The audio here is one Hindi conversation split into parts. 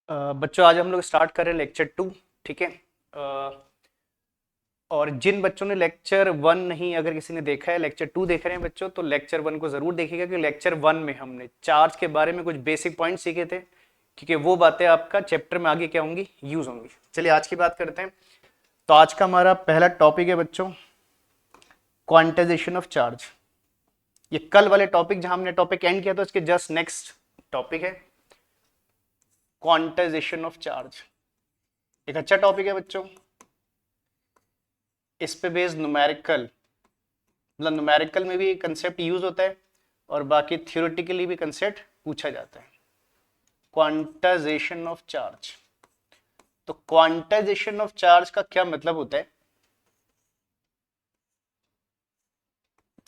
बच्चों आज हम लोग स्टार्ट कर रहे हैं लेक्चर 2। ठीक है। और जिन बच्चों ने लेक्चर 1 नहीं, अगर किसी ने देखा है लेक्चर 2 देख रहे हैं बच्चों, तो लेक्चर 1 को जरूर देखिएगा कि लेक्चर 1 में हमने चार्ज के बारे में कुछ बेसिक पॉइंट सीखे थे, क्योंकि वो बातें आपका चैप्टर में आगे क्या होंगी, यूज होंगी। चलिए आज की बात करते हैं। तो आज का हमारा पहला टॉपिक है बच्चों क्वांटाइजेशन ऑफ चार्ज। ये कल वाले टॉपिक जहां हमने टॉपिक एंड किया था उसके जस्ट नेक्स्ट टॉपिक है क्वांटाइजेशन ऑफ चार्ज। एक अच्छा टॉपिक है बच्चों। इस पे बेस्ड न्यूमेरिकल, मतलब न्यूमेरिकल में भी कंसेप्ट यूज होता है और बाकी थ्योरेटिकली भी कंसेप्ट पूछा जाता है। Quantization of charge. तो क्वांटाइजेशन ऑफ चार्ज का क्या मतलब होता है,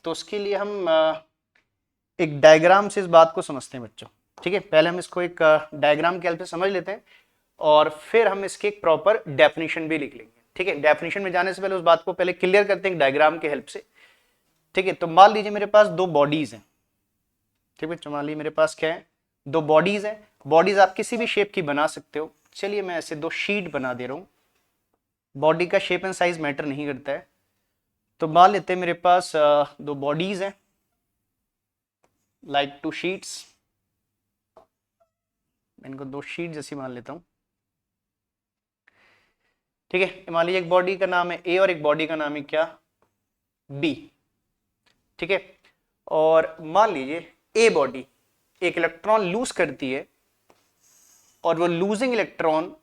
तो उसके लिए हम एक डायग्राम से इस बात को समझते हैं बच्चों। ठीक है, पहले हम इसको एक डायग्राम के हेल्प से समझ लेते हैं और फिर हम इसकी एक प्रॉपर डेफिनेशन भी लिख लेंगे। ठीक है, डेफिनेशन में जाने से पहले उस बात को पहले क्लियर करते हैं डायग्राम के हेल्प से। ठीक है, तो मान लीजिए मेरे पास दो बॉडीज हैं। ठीक है, तो मान लीजिए मेरे पास क्या है, दो बॉडीज हैं। बॉडीज आप किसी भी शेप की बना सकते हो। चलिए मैं ऐसे दो शीट बना दे रहा हूं। बॉडी का शेप एंड साइज मैटर नहीं करता है। तो मान लेते हैं मेरे पास दो बॉडीज हैं, लाइक टू शीट्स। मैं इनको दो शीट जैसी मान लेता हूं। ठीक है, मान लीजिए एक बॉडी का नाम है ए और एक बॉडी का नाम है क्या, बी। ठीक है, और मान लीजिए ए बॉडी एक इलेक्ट्रॉन लूज करती है और वो लूजिंग इलेक्ट्रॉन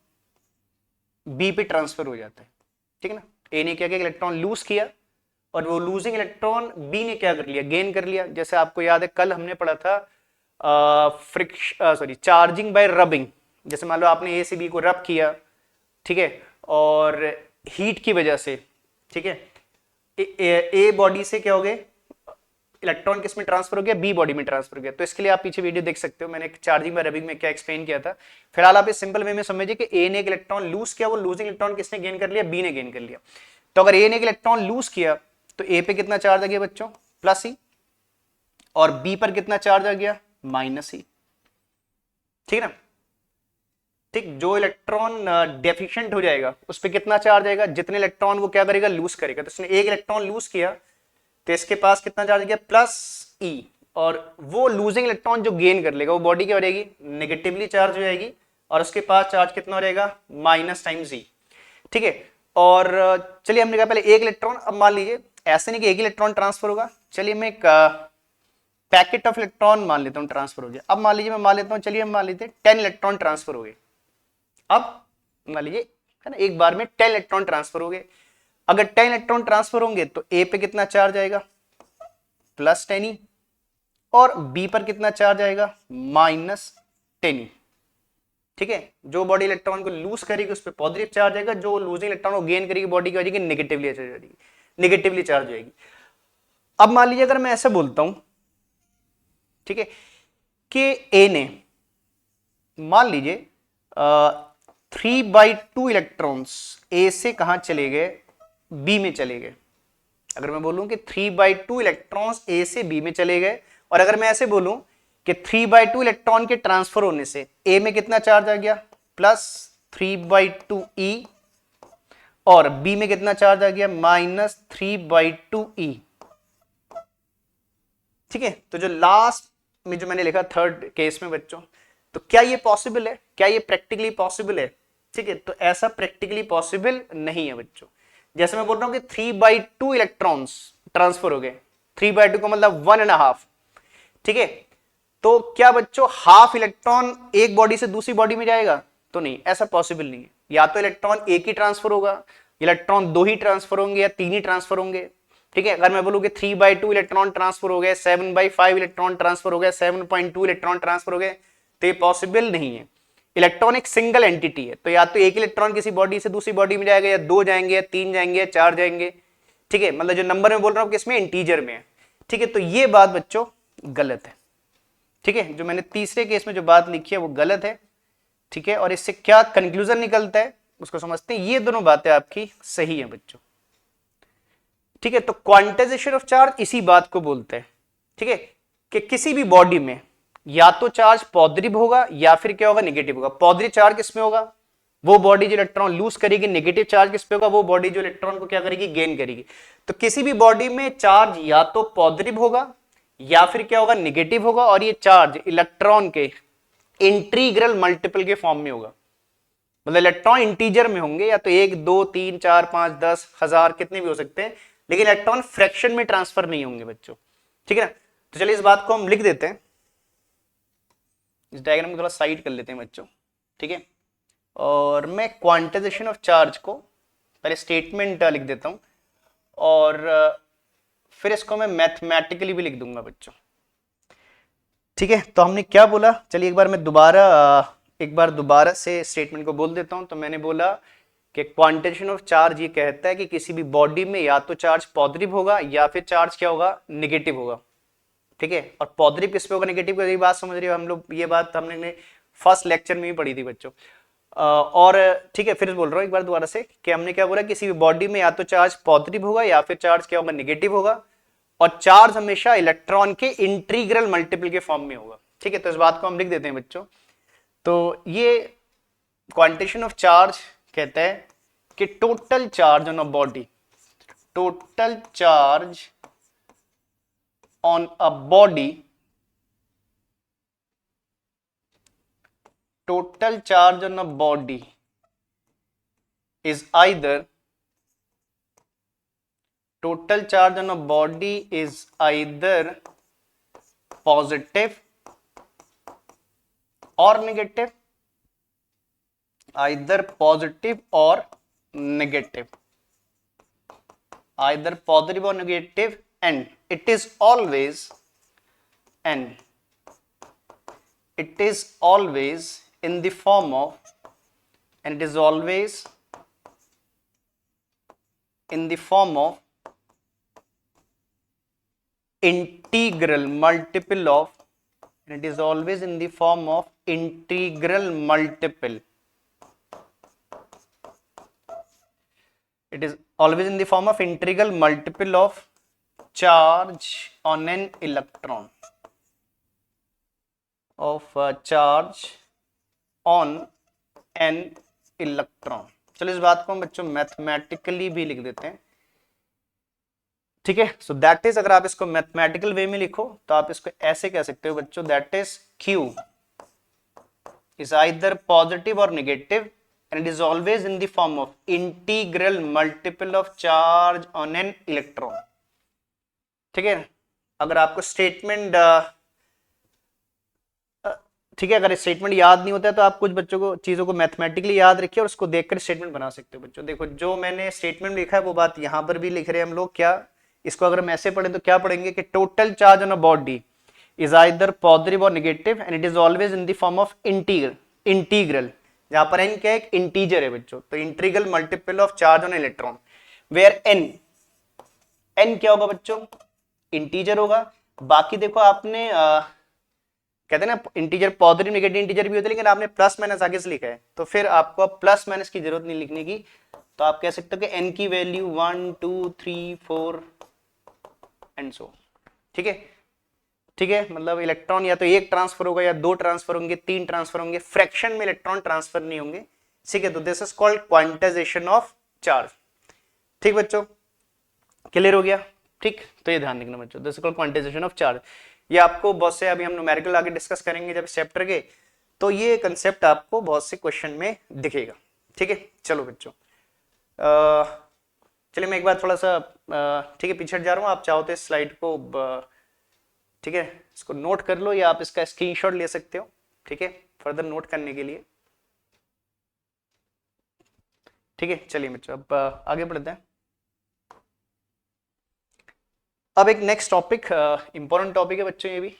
बी पे ट्रांसफर हो जाता है। ठीक है ना, ए ने क्या किया, इलेक्ट्रॉन लूज किया और वो लूजिंग इलेक्ट्रॉन बी ने क्या कर लिया, गेन कर लिया। जैसे आपको याद है कल हमने पढ़ा था चार्जिंग बाय रबिंग। जैसे मान लो आपने ए से बी को रब किया, ठीक है, और हीट की वजह से, ठीक है, ए बॉडी से क्या हो गए, इलेक्ट्रॉन किस में ट्रांसफर हो गया, बी बॉडी में ट्रांसफर हो गया। तो इसके लिए आप पीछे वीडियो देख सकते हो, मैंने चार्जिंग बाय रबिंग में क्या एक्सप्लेन किया था। फिलहाल आप इस सिंपल वे में समझिए कि ए ने एक इलेक्ट्रॉन लूज किया, वो लूजिंग इलेक्ट्रॉन किसने गेन कर लिया, बी ने गेन कर लिया। तो अगर ए ने एक इलेक्ट्रॉन लूज किया तो ए पे कितना चार्ज आ गया बच्चों, प्लस ई, और बी पर कितना चार्ज आ गया, माइनस ई। ठीक है ना। ठीक, जो इलेक्ट्रॉन डेफिशिएंट हो जाएगा उस पर कितना चार्ज आएगा, जितने इलेक्ट्रॉन वो क्या करेगा, लूज करेगा। तो इसने एक इलेक्ट्रॉन लूज किया तो इसके पास कितना चार्ज गया, प्लस ई, और वो लूजिंग इलेक्ट्रॉन जो गेन कर लेगा वो बॉडी क्या हो जाएगी, नेगेटिवली चार्ज हो जाएगी, और उसके पास चार्ज कितना हो जाएगा, माइनस टाइम्स ई। ठीक है, और चलिए हमने कहा पहले एक इलेक्ट्रॉन, अब मान लीजिए ऐसे नहीं कि एक इलेक्ट्रॉन ट्रांसफर होगा। चलिए मैं एक पैकेट ऑफ इलेक्ट्रॉन मान लेता हूं ट्रांसफर हो गया। अब मान लीजिए मैं मान लेता हूं, चलिए हम मान लेते हैं 10 इलेक्ट्रॉन ट्रांसफर हो गए। अब मान लीजिए है ना, एक बार में 10 इलेक्ट्रॉन ट्रांसफर हो गए। अगर 10 इलेक्ट्रॉन ट्रांसफर होंगे तो ए पे कितना चार्ज आएगा, प्लस 10 ई, और बी पर कितना चार्ज आएगा, माइनस 10 ई। ठीक है, जो बॉडी इलेक्ट्रॉन को लूज करेगी उस पर पॉजिटिव चार्ज आएगा, जो लूजिंग इलेक्ट्रॉन को गेन करेगी बॉडी की वजह नेगेटिवली चार्ज आएगी, नेगेटिवली चार्ज आएगी। अब मान लीजिए अगर मैं ऐसे बोलता हूं, ठीक है, कि ए ने मान लीजिए 3/2 इलेक्ट्रॉन्स ए से कहां चले गए, बी में चले गए। अगर मैं बोलूं कि 3/2 इलेक्ट्रॉन्स ए से बी में चले गए, और अगर मैं ऐसे बोलूं कि 3/2 इलेक्ट्रॉन के ट्रांसफर होने से ए में कितना चार्ज आ गया, प्लस 3/2 ई, और बी में कितना चार्ज आ गया, माइनस 3/2 ई। ठीक है, तो जो लास्ट में जो मैंने लिखा थर्ड केस में बच्चों, तो क्या ये पॉसिबल है, क्या ये प्रैक्टिकली पॉसिबल है। ठीक है, तो ऐसा प्रैक्टिकली पॉसिबल नहीं है बच्चों। जैसे मैं बोल रहा हूं कि 3/2 इलेक्ट्रॉन्स ट्रांसफर हो गए, 3/2 का मतलब 1.5। ठीक है, तो क्या बच्चों हाफ इलेक्ट्रॉन एक बॉडी से दूसरी बॉडी में जाएगा, तो नहीं, ऐसा पॉसिबल नहीं है। या तो इलेक्ट्रॉन एक ही ट्रांसफर होगा, इलेक्ट्रॉन दो ही ट्रांसफर होंगे, या तीन ही ट्रांसफर होंगे। ठीक है, अगर मैं बोलूं कि 3/2 इलेक्ट्रॉन ट्रांसफर हो गए, 7/5 इलेक्ट्रॉन ट्रांसफर हो गए, 7.2 इलेक्ट्रॉन ट्रांसफर हो गए, तो ये पॉसिबल नहीं है। इलेक्ट्रॉन एक सिंगल एंटिटी है, तो या तो एक इलेक्ट्रॉन किसी बॉडी से दूसरी बॉडी में जाएगा, या दो जाएंगे, या तीन जाएंगे, या चार जाएंगे। ठीक है, मतलब जो नंबर में बोल रहा हूं कि इसमें इंटीजर में है। ठीक है, तो ये बात बच्चों गलत है। ठीक है, जो मैंने तीसरे केस में जो बात लिखी है वो गलत है। ठीक है, और इससे क्या कंक्लूजन निकलता है उसको समझते हैं। ये दोनों बातें आपकी सही है बच्चों। ठीक है, तो क्वांटाइजेशन ऑफ चार्ज इसी बात को बोलते हैं। ठीक है, कि किसी भी बॉडी में या तो चार्ज पॉजिटिव होगा या फिर क्या होगा, नेगेटिव होगा। पॉजिटिव चार्ज किसमें होगा, वो बॉडी जो इलेक्ट्रॉन लूज करेगी। नेगेटिव चार्ज किस पे होगा, वो बॉडी जो इलेक्ट्रॉन को क्या करेगी, गेन करेगी। तो किसी भी बॉडी में चार्ज या तो पॉजिटिव होगा या फिर क्या होगा, नेगेटिव होगा, और ये चार्ज इलेक्ट्रॉन के इंटीग्रल मल्टीपल के फॉर्म में होगा। मतलब इलेक्ट्रॉन इंटीजर में होंगे, या तो 1 2 3 4 5 10 1000 कितने भी हो सकते हैं, लेकिन इलेक्ट्रॉन फ्रैक्शन में ट्रांसफर नहीं होंगे बच्चों, ठीक है ना। तो चलिए इस बात को हम लिख देते हैं, इस डायग्राम को थोड़ा साइड कर लेते हैं बच्चों, ठीक है। और मैं क्वांटाइजेशन ऑफ चार्ज को पहले स्टेटमेंट लिख देता हूं, और फिर इसको मैं मैथमेटिकली भी लिख दूंगा बच्चों, ठीक है। तो हमने क्या बोला, चलिए एक बार दोबारा से स्टेटमेंट को बोल देता हूं। तो मैंने बोला कि क्वांटाइजेशन ऑफ चार्ज ये कहता है कि किसी भी बॉडी में या तो चार्ज पॉजिटिव होगा या फिर चार्ज क्या होगा, नेगेटिव होगा, ठीक है। और पॉजिटिव किस पे होगा, नेगेटिव का, ये बात समझ रही हो हम लोग, ये बात हमने फर्स्ट लेक्चर में भी पढ़ी थी बच्चों। और ठीक है, फिर बोल रहा हूँ एक बार दोबारा से कि हमने क्या बोला, किसी भी बॉडी में या तो चार्ज पॉजिटिव होगा या फिर चार्ज क्या होगा, नेगेटिव होगा, और चार्ज हमेशा इलेक्ट्रॉन के इंटीग्रल मल्टीपल के फॉर्म में होगा, ठीक है। तो इस बात को हम लिख देते हैं बच्चों। तो ये क्वांटिटेशन ऑफ चार्ज कहता है कि total charge on a body, total charge on a body, total charge on a body is either, total charge on a body is either positive or negative, either positive or negative, either positive or negative, and it is always in the form of, and it is always in the form of integral multiple of, and it is always in the form of integral multiple, it is always in the form of integral multiple of charge on an electron, of charge on an electron। चलो इस बात को हम बच्चों मैथमेटिकली भी लिख देते हैं, ठीक है। सो दैट इज, अगर आप इसको मैथमेटिकल वे में लिखो तो आप इसको ऐसे कह सकते हो बच्चों, that is Q is either positive or negative and it is always in the form of integral multiple of charge on an electron, ठीक है। अगर आपको स्टेटमेंट, ठीक है, अगर स्टेटमेंट याद नहीं होता है तो आप कुछ बच्चों को चीजों को मैथमेटिकली याद रखिए और उसको देखकर स्टेटमेंट बना सकते हो बच्चों। देखो जो मैंने स्टेटमेंट लिखा है वो बात यहां पर भी लिख रहे हैं हम लोग। क्या इसको अगर हम ऐसे पढ़ें तो क्या पढ़ेंगे कि total charge on a body is either positive or negative and it is always in the form of integral, जहां पर n क्या है, एक इंटीजर है बच्चों। तो integral multiple of charge on electron, where n क्या होगा बच्चों, इंटीजर होगा। बाकी देखो आपने कहते हैं ना इंटीजर पॉजिटिव नेगेटिव इंटीजर भी होते हैं, लेकिन आपने प्लस माइनस आगे से लिखा है तो फिर आपको प्लस माइनस की जरूरत नहीं लिखने की। तो आप कह सकते हो कि n की वैल्यू 1 2 3 4 एंड सो, ठीक है, ठीक है। मतलब इलेक्ट्रॉन या तो एक ट्रांसफर होगा या 2 ट्रांसफर होंगे, 3 ट्रांसफर होंगे, फ्रैक्शन में इलेक्ट्रॉन ट्रांसफर नहीं होंगे, ठीक है। तो this is called quantization of charge, ठीक बच्चों, क्लियर हो गया, ठीक। तो ये ध्यान रखना बच्चों, this is called quantization of charge. ये आपको बहुत से, अभी हम न्यूमेरिकल आगे डिस्कस करेंगे जब चैप्टर के, तो ये कंसेप्ट आपको बहुत से क्वेश्चन में दिखेगा, ठीक है। चलो बच्चों, चलिए मैं एक बार थोड़ा सा ठीक है पीछे जा रहा हूँ। आप चाहो तो इस स्लाइड को ठीक है इसको नोट कर लो या आप इसका स्क्रीनशॉट ले सकते हो, ठीक है, फर्दर नोट करने के लिए, ठीक है। चलिए बच्चों अब आगे बढ़ते हैं। अब एक नेक्स्ट टॉपिक, इंपॉर्टेंट टॉपिक है बच्चों ये भी,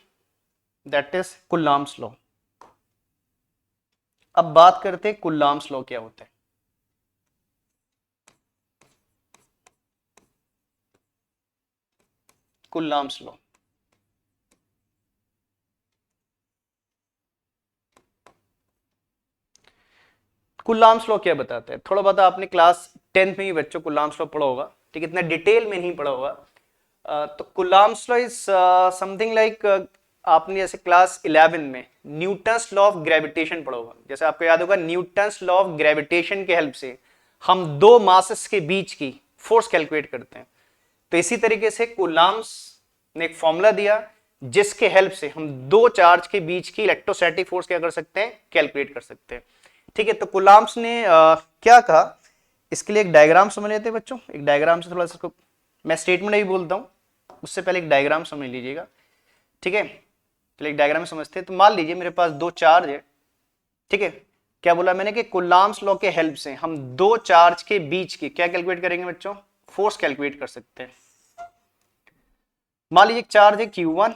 दैट इज कुलाम्स लॉ। अब बात करते हैं कुलाम्स लॉ क्या होता है। कुलाम्स लॉ, कुलाम्स लॉ क्या बताता है, थोड़ा बहुत आपने क्लास 10th में ही बच्चों कुलाम्स लॉ पढ़ा होगा, ठीक है, इतना डिटेल में नहीं पढ़ा होगा। तो Coulomb's law is something like आपने जैसे क्लास 11 में न्यूटन्स लॉ ऑफ ग्रेविटेशन पढ़ा होगा, जैसे आपको याद होगा न्यूटन्स लॉ ऑफ ग्रेविटेशन के हेल्प से हम दो मासेस के बीच की फोर्स कैलकुलेट करते हैं। तो इसी तरीके से कूलाम्स ने एक फॉर्मूला दिया जिसके हेल्प से हम दो चार्ज के बीच की इलेक्ट्रोस्टैटिक फोर्स क्या कर सकते हैं, कैलकुलेट कर सकते हैं। ठीक है, तो कूलाम्स ने क्या कहा, इसके लिए एक डायग्राम समझ लेते हैं बच्चों। एक डायग्राम से थोड़ा सा मैं स्टेटमेंट भी बोलता हूं, उससे पहले एक डायग्राम समझ लीजिएगा। ठीक है, चलिए एक डायग्राम में समझते हैं। तो मान लीजिए मेरे पास दो चार्ज है। ठीक है, क्या बोला मैंने कि कूलाम्स लॉ के हेल्प से हम दो चार्ज के बीच की क्या कैलकुलेट करेंगे बच्चों, फोर्स कैलकुलेट कर सकते हैं। मान लीजिए एक चार्ज है Q1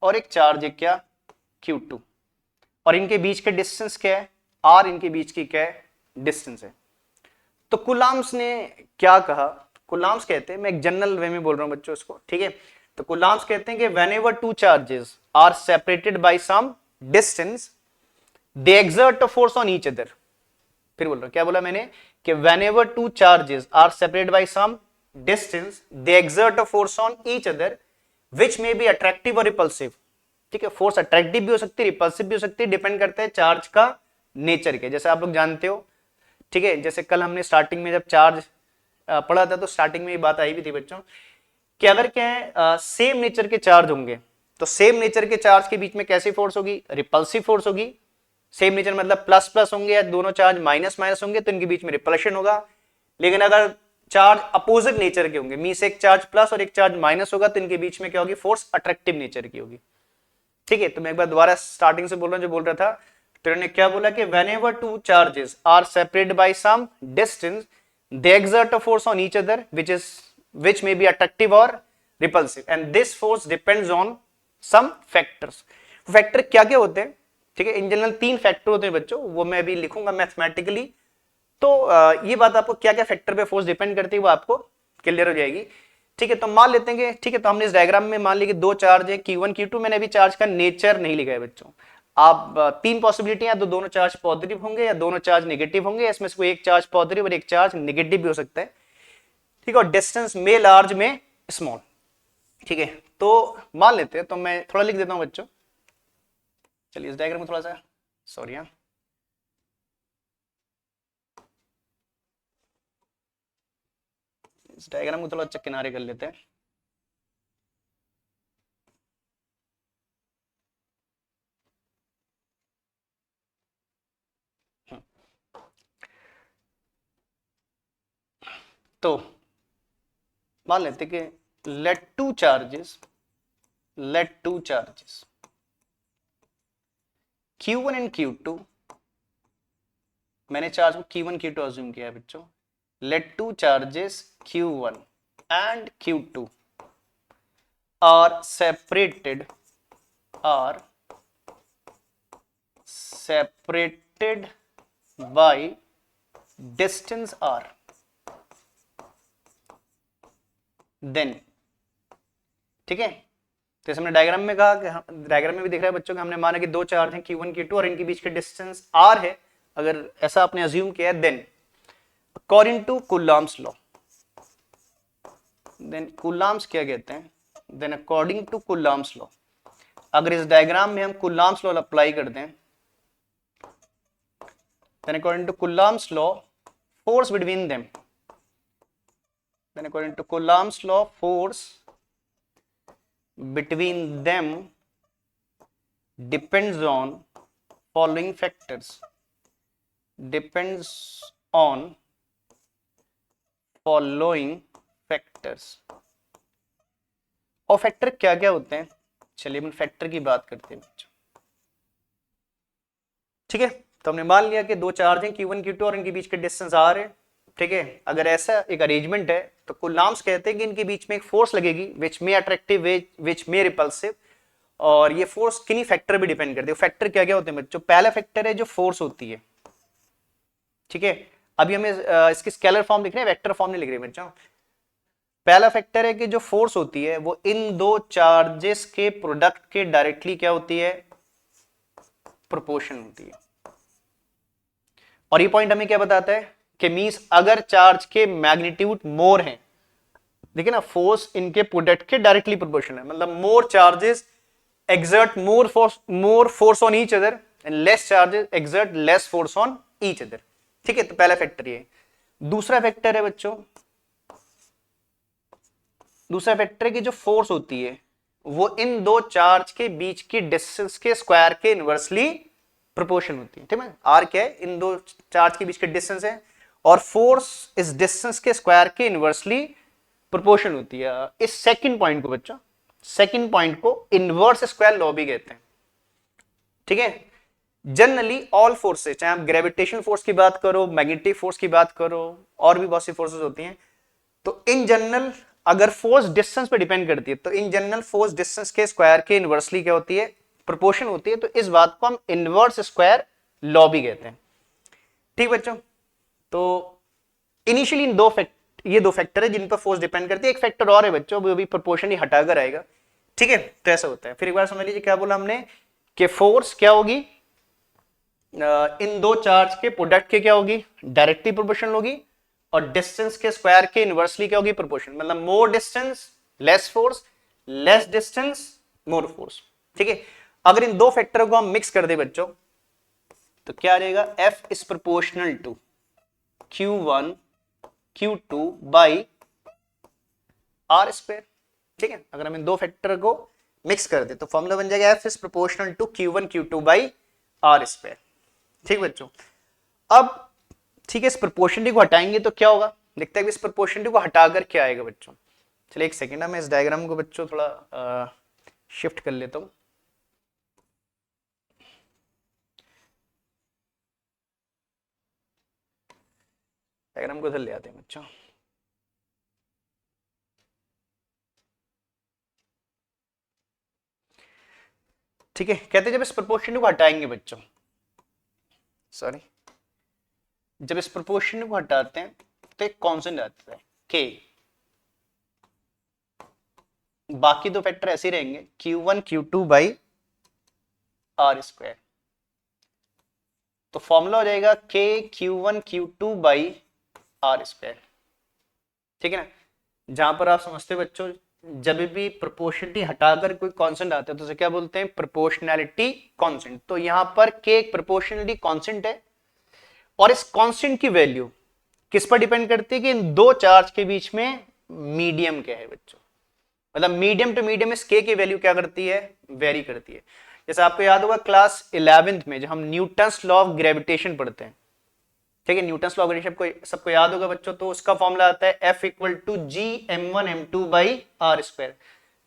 और एक चार्ज है क्या, Q2, और इनके बीच के डिस्टेंस क्या है, R, इनके बीच की क्या है, डिस्टेंस है। तो कूलाम्स ने क्या कहा, कूलाम्स कहते हैं, मैं एक जनरल वे में बोल रहा हूं बच्चों इसको। ठीक है, तो कूलाम्स कहते हैं कि whenever two charges are separated by some distance they exert a force on each other. फिर बोल रहा हूं, क्या बोला मैंने कि whenever two charges are separated by some distance they exert a force on each other which may be attractive और रिपल्सिव। ठीक है, फोर्स अट्रैक्टिव भी हो सकती है, रिपल्सिव भी हो सकती है, डिपेंड करता है चार्ज का नेचर के। जैसे आप लोग जानते हो, ठीक है, जैसे कल हमने स्टार्टिंग में जब चार्ज पढ़ा था तो स्टार्टिंग में ये बात आई भी थी बच्चों कि अगर क्या है सेम नेचर के चार्ज होंगे तो सेम नेचर के चार्ज के बीच में कैसी फोर्स होगी, रिपल्सिव फोर्स होगी। सेम नेचर मतलब प्लस प्लस होंगे या दोनों चार्ज माइनस माइनस होंगे तो इनके बीच में रिपल्शन होगा। लेकिन अगर चार्ज अपोजिट नेचर के होंगे, मींस एक चार्ज प्लस और एक चार्ज माइनस होगा तो इनके बीच में क्या होगी, फोर्स अट्रैक्टिव नेचर की होगी। ठीक है, तो मैं एक बार दोबारा स्टार्टिंग से बोल रहा हूं जो बोल रहा था। तो इन्होंने क्या बोला कि whenever two charges are separated by some distance they exert a force on each other which may be attractive or repulsive and this force depends on some factors। Factor क्या क्या होते हैं, ठीक है, इन जनरल तीन फैक्टर होते हैं बच्चों, वो मैं अभी लिखूंगा मैथमेटिकली। तो ये बात आपको क्या क्या फैक्टर पे फोर्स डिपेंड करती है वो आपको क्लियर हो जाएगी। ठीक है, तो मान लेते हैं, ठीक है, तो हमने इस डायग्राम में मान लिया कि दो चार्ज है Q1 Q2। मैंने अभी चार्ज का नेचर नहीं लिखा है बच्चों। आप तीन पॉसिबिलिटी है, तो दोनों चार्ज पॉजिटिव होंगे या दोनों चार्ज नेगेटिव होंगे, इसमें से कोई एक चार्ज पॉजिटिव और एक चार्ज नेगेटिव भी हो सकता है। ठीक है, और डिस्टेंस में लार्ज में स्मॉल। ठीक है, तो मान लेते हैं, तो मैं थोड़ा लिख देता हूं बच्चों। चलिए इस डायग्राम में थोड़ा सा सॉरी इस डायग्राम को थोड़ा अच्छा किनारे कर लेते हैं। तो मान लेते कि let two charges Q1 and Q2, मैंने चार्ज को Q1 Q2 अज्यूम किया है बच्चों। let two charges Q1 and Q2 are separated by distance r, then ठीक है, तो हमने डायग्राम में कहा कि डायग्राम में भी दिख रहा है बच्चों कि हमने माना कि दो चार्ज हैं Q1 Q2 और इनके बीच के डिस्टेंस r है। अगर ऐसा आपने अज्यूम किया है, then according to Coulomb's law, then Coulomb's क्या कहते हैं, then according to Coulomb's law, अगर इस डायग्राम में हम कूलाम्स लॉ अप्लाई कर दें, then according to Coulomb's law force between them, then according to Coulomb's law force between them depends on following factors, depends on following factors। और फैक्टर क्या क्या होते हैं, चलिए हम फैक्टर की बात करते हैं बच्चों। ठीक है, तो हमने मान लिया कि दो चार्ज हैं Q1 Q2 और इनके बीच के डिस्टेंस r है। ठीक है, अगर ऐसा एक अरेंजमेंट है तो कूलाम्स कहते हैं कि इनके बीच में एक फोर्स लगेगी विच मे अट्रैक्टिव विच मे रिपल्सिव, और ये फोर्स किन्हीं फैक्टर पे डिपेंड करती है। फैक्टर क्या क्या होते हैं बच्चों, पहला फैक्टर है जो फोर्स होती है। ठीक है, अभी हमें इसकी स्केलर फॉर्म लिख रहे हैं, वेक्टर फॉर्म नहीं लिख रहे बच्चों। पहला फैक्टर है कि जो फोर्स होती है वो इन दो चार्जेस के प्रोडक्ट के डायरेक्टली क्या होती है, प्रोपोर्शन होती है। और ये पॉइंट हमें क्या बताता है कि मींस अगर चार्ज के मैग्नीट्यूड मोर हैं, देखिए ना, फोर्स इनके प्रोडक्ट के डायरेक्टली प्रोपोर्शनल है, मतलब मोर charges exert more force on each other and less charges exert less force on each other. ठीक है, तो पहला फैक्टर ये। दूसरा फैक्टर है बच्चों, दूसरा फैक्टर है कि जो फोर्स होती है वो इन दो चार्ज के बीच की डिस्टेंस के स्क्वायर के इनवर्सली प्रोपोर्शन होती है। ठीक है, आर क्या है, इन दो चार्ज के बीच के डिस्टेंस है, और फोर्स इस डिस्टेंस के स्क्वायर के इनवर्सली प्रोपोर्शन होती है। इस सेकंड पॉइंट को बच्चों, सेकंड पॉइंट को इनवर्स स्क्वायर लॉ भी कहते हैं। ठीक है, जनरली ऑल फोर्सेस, चाहे आप ग्रेविटेशन फोर्स की बात करो, मैग्नेटिक फोर्स की बात करो, और भी बहुत सी फोर्सेस होती हैं, तो इन जनरल अगर फोर्स डिस्टेंस पे डिपेंड करती है तो इन जनरल फोर्स डिस्टेंस के स्क्वायर के इनवर्सली क्या होती है, प्रोपोर्शन होती है। तो इस बात को हम इनवर्स स्क्वायर लॉ भी कहते हैं। ठीक बच्चों, तो इनिशियली इन ये दो फैक्टर है जिन पर फोर्स डिपेंड करती है। एक फैक्टर और है बच्चों, वो भी प्रोपोर्शन ही हटाकर आएगा। ठीक है, तो ऐसा होता है। फिर एक बार समझ लीजिए क्या बोला हमने, कि फोर्स क्या होगी, इन दो चार्ज के प्रोडक्ट के क्या होगी, डायरेक्टली प्रोपोर्शनल होगी, और डिस्टेंस के स्क्वायर के इनवर्सली क्या होगी, प्रोपोर्शन। मतलब मोर distance less force, less distance more force. ठीक है, अगर इन दो फैक्टर को हम मिक्स कर दे बच्चों तो क्या रहेगा, F is proportional to Q1 Q2 by r square. ठीक है, अगर हम इन दो फैक्टर को मिक्स कर दे तो फॉर्मूला बन जाएगा F is proportional to Q1 Q2 by r square. ठीक बच्चों, अब ठीक है, इस प्रोपोर्शनलिटी को हटाएंगे तो क्या होगा, देखते हैं इस प्रोपोर्शनलिटी को हटाकर क्या आएगा बच्चों। चलिए एक सेकेंड, मैं इस डायग्राम को बच्चों थोड़ा शिफ्ट कर लेता हूं। डायग्राम को इधर ले आते हैं बच्चों। ठीक है, कहते हैं जब इस प्रोपोर्शनलिटी को हटाएंगे बच्चों, सॉरी, जब इस प्रोपोर्शनलिटी को हटाते हैं तो एक कांस्टेंट आता है k, बाकी दो फैक्टर ऐसे ही रहेंगे Q1 Q2 by r square. तो फॉर्मूला हो जाएगा k Q1 Q2 by r square. ठीक है ना, जहां पर आप समझते बच्चों, जब भी प्रोपोर्शनलिटी हटाकर कोई कांस्टेंट आता है तो उसे क्या बोलते हैं, प्रोपोर्शनैलिटी कांस्टेंट। तो यहां पर k एक प्रोपोर्शनलिटी कांस्टेंट है, और इस कांस्टेंट की वैल्यू किस पर डिपेंड करती है, कि इन दो चार्ज के बीच में मीडियम क्या है बच्चों। मतलब मीडियम टू मीडियम इस के की वैल्यू क्या करती है, वेरी करती है। जैसे आपको याद होगा क्लास 11th में जब हम न्यूटन्स लॉ ऑफ ग्रेविटेशन पढ़ते हैं, ठीक है, न्यूटन्स लॉ ऑफ ग्रेविटेशन को सबको याद होगा बच्चों, तो उसका फॉर्मूला आता है F equal to G m1 m2 by r square.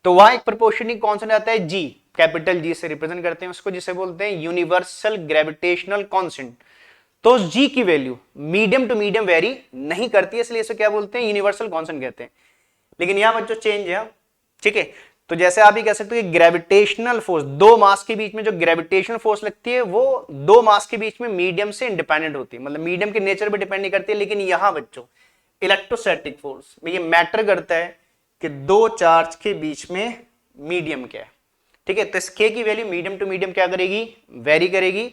तो वहां एक प्रोपोर्शनली कांस्टेंट आता है G, कैपिटल G से रिप्रेजेंट करते हैं उसको, जिसे बोलते हैं यूनिवर्सल ग्रेविटेशनल कांस्टेंट। तो उस G की value medium to medium vary नहीं करती है, इसलिए इसे क्या बोलते हैं, यूनिवर्सल कांस्टेंट कहते हैं। लेकिन यहां बच्चों चेंज है, ठीक है। तो जैसे आप ही कह सकते हो कि ग्रेविटेशनल फोर्स, दो मास के बीच में जो ग्रेविटेशनल फोर्स लगती है वो दो मास के बीच में मीडियम से इंडिपेंडेंट होती है, मतलब मीडियम के नेचर पे डिपेंड नहीं करती है। लेकिन यहां बच्चों इलेक्ट्रोस्टैटिक फोर्स में ये मैटर करता है कि दो चार्ज के बीच में मीडियम क्या है। ठीक है, तो इस के की वैल्यू मीडियम टू मीडियम क्या करेगी, वेरी करेगी।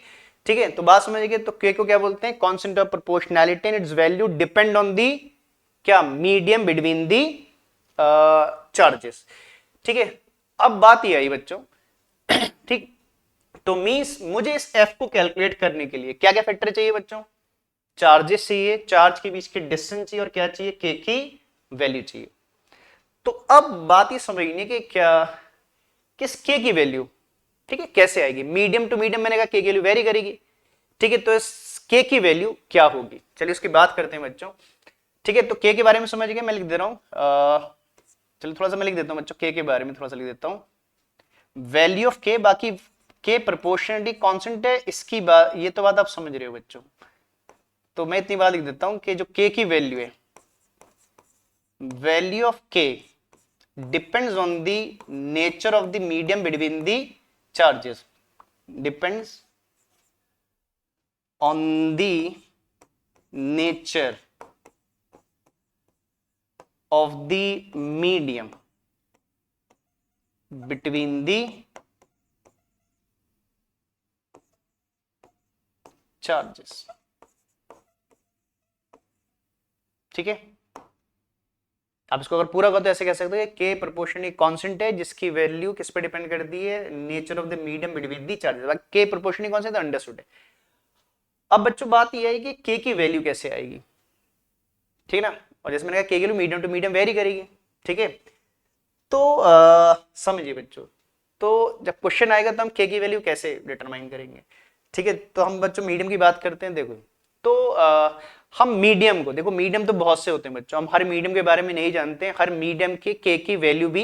ठीक है, तो बात समझिए, तो के को क्या बोलते हैं, constant of proportionality, and it's value depend on the क्या, मीडियम बिटवीन दी चार्जेस। ठीक है, अब बात ये आई बच्चों, ठीक, तो मींस मुझे इस एफ को कैलकुलेट करने के लिए क्या क्या फैक्टर चाहिए बच्चों, चार्जेस चाहिए, चार्ज के बीच के डिस्टेंस चाहिए, और क्या चाहिए, के की वैल्यू चाहिए। तो अब बात ये समझने की क्या, किस के की वैल्यू, ठीक है, कैसे आएगी, मीडियम टू मीडियम मैंने कहा के की वैल्यू वेरी करेगी। ठीक है, तो इस के की वैल्यू क्या होगी, चलिए उसकी बात करते हैं बच्चों। ठीक है, तो के के बारे में समझ गए, मैं लिख दे रहा हूं, चलो थोड़ा सा मैं लिख देता हूं बच्चों, के बारे में थोड़ा सा लिख देता हूं। वैल्यू ऑफ के, बाकी के प्रोपोर्शनलिटी कांस्टेंट है, इसकी बात, ये तो बात आप समझ रहे हो बच्चों। तो मैं इतनी बात लिख देता हूं कि जो के की वैल्यू है, वैल्यू ऑफ के depends on the nature of the medium between the charges, depends on the nature of the medium between the charges। ठीक है, आप इसको अगर पूरा करो तो ऐसे कह सकते हो कि के प्रोपोर्शन एक कांस्टेंट है जिसकी वैल्यू किस पे डिपेंड करती है, nature of the medium between the charges. के प्रोपोर्शन कौन सा है, अंडरस्टूड है। अब बच्चों बात ये है कि के की वैल्यू कैसे आएगी, ठीक है ना। और जैसे मैंने कहा के की value medium to medium vary करेगी, ठीक है। तो समझिए बच्चों, तो जब क्वेश्चन आएगा तो हम के की वैल्यू कैसे डिटरमाइन करेंगे, ठीक है। तो हम बच्चों मीडियम की बात करते हैं। देखो तो हम मीडियम को, देखो मीडियम तो बहुत से होते हैं बच्चों, हम हर मीडियम के बारे में नहीं जानते हैं, हर मीडियम के के की वैल्यू भी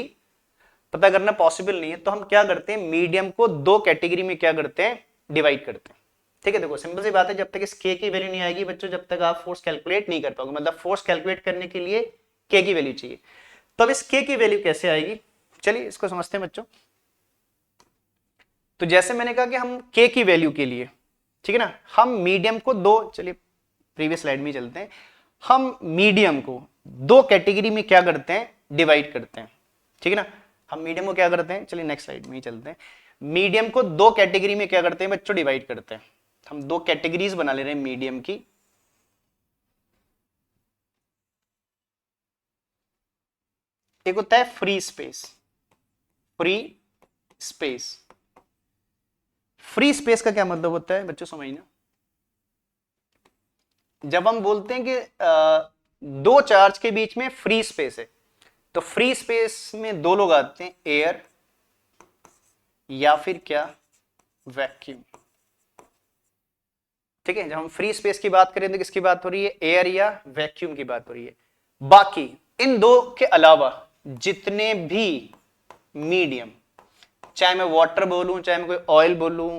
पता करना पॉसिबल नहीं है। तो हम क्या करते हैं, मीडियम को दो कैटेगरी में क्या करते हैं, डिवाइड करते हैं, ठीक है। देखो सिंपल सी बात है, जब तक इस के की वैल्यू नहीं आएगी बच्चों, जब तक आप फोर्स कैलकुलेट नहीं कर पाओगे, मतलब फोर्स कैलकुलेट करने के लिए के की वैल्यू चाहिए। तो अब इस के की वैल्यू कैसे आएगी, चलिए इसको समझते हैं बच्चों। तो जैसे मैंने कहा कि हम के की वैल्यू के लिए, ठीक है ना, हम मीडियम को दो, चलिए प्रीवियस स्लाइड में चलते हैं, हम मीडियम को दो कैटेगरी में क्या करते हैं, डिवाइड करते हैं, ठीक है ना। हम मीडियम को क्या करते हैं, चलिए नेक्स्ट स्लाइड में ही चलते हैं। मीडियम को दो कैटेगरी में क्या करते हैं बच्चों, डिवाइड करते हैं। हम दो कैटेगरीज बना ले रहे हैं मीडियम की। एक होता है free space, free space. Free space का क्या मतलब होता है बच्चों, समझना। जब हम बोलते हैं कि दो चार्ज के बीच में फ्री स्पेस है, तो फ्री स्पेस में दो लोग आते हैं, एयर या फिर क्या, वैक्यूम, ठीक है। जब हम फ्री स्पेस की बात करें तो किसकी बात हो रही है, एयर या वैक्यूम की बात हो रही है। बाकी इन दो के अलावा जितने भी मीडियम, चाहे मैं वाटर बोलूं, चाहे मैं कोई ऑयल बोलूं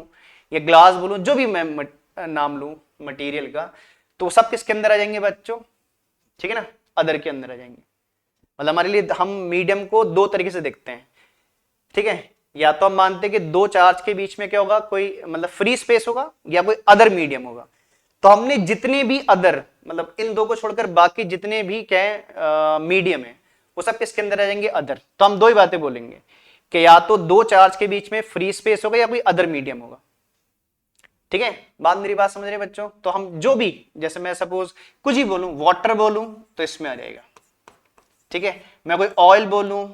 या ग्लास बोलूं, जो भी मैं नाम लूं मटेरियल का, तो सब किसके अंदर आ जाएंगे बच्चों, ठीक है ना, अदर के अंदर आ जाएंगे। मतलब हमारे लिए हम मीडियम को दो तरीके से देखते हैं, ठीक है। या तो हम मानते हैं कि दो चार्ज के बीच में क्या होगा, कोई मतलब फ्री स्पेस होगा या कोई अदर मीडियम होगा। तो हमने जितने भी अदर, मतलब इन दो को छोड़कर बाकी जितने भी क्या है मीडियम है, वो सब किसके अंदर आ जाएंगे, अदर। तो हम दो ही बातें बोलेंगे कि या तो दो चार्ज के बीच में फ्री स्पेस होगा या कोई अदर मीडियम होगा, ठीक है। बात, मेरी बात समझ रहे हैं बच्चों। तो हम जो भी, जैसे मैं सपोज कुछ ही बोलूं, वाटर बोलूं तो इसमें आ जाएगा, ठीक है। मैं कोई ऑयल बोलूं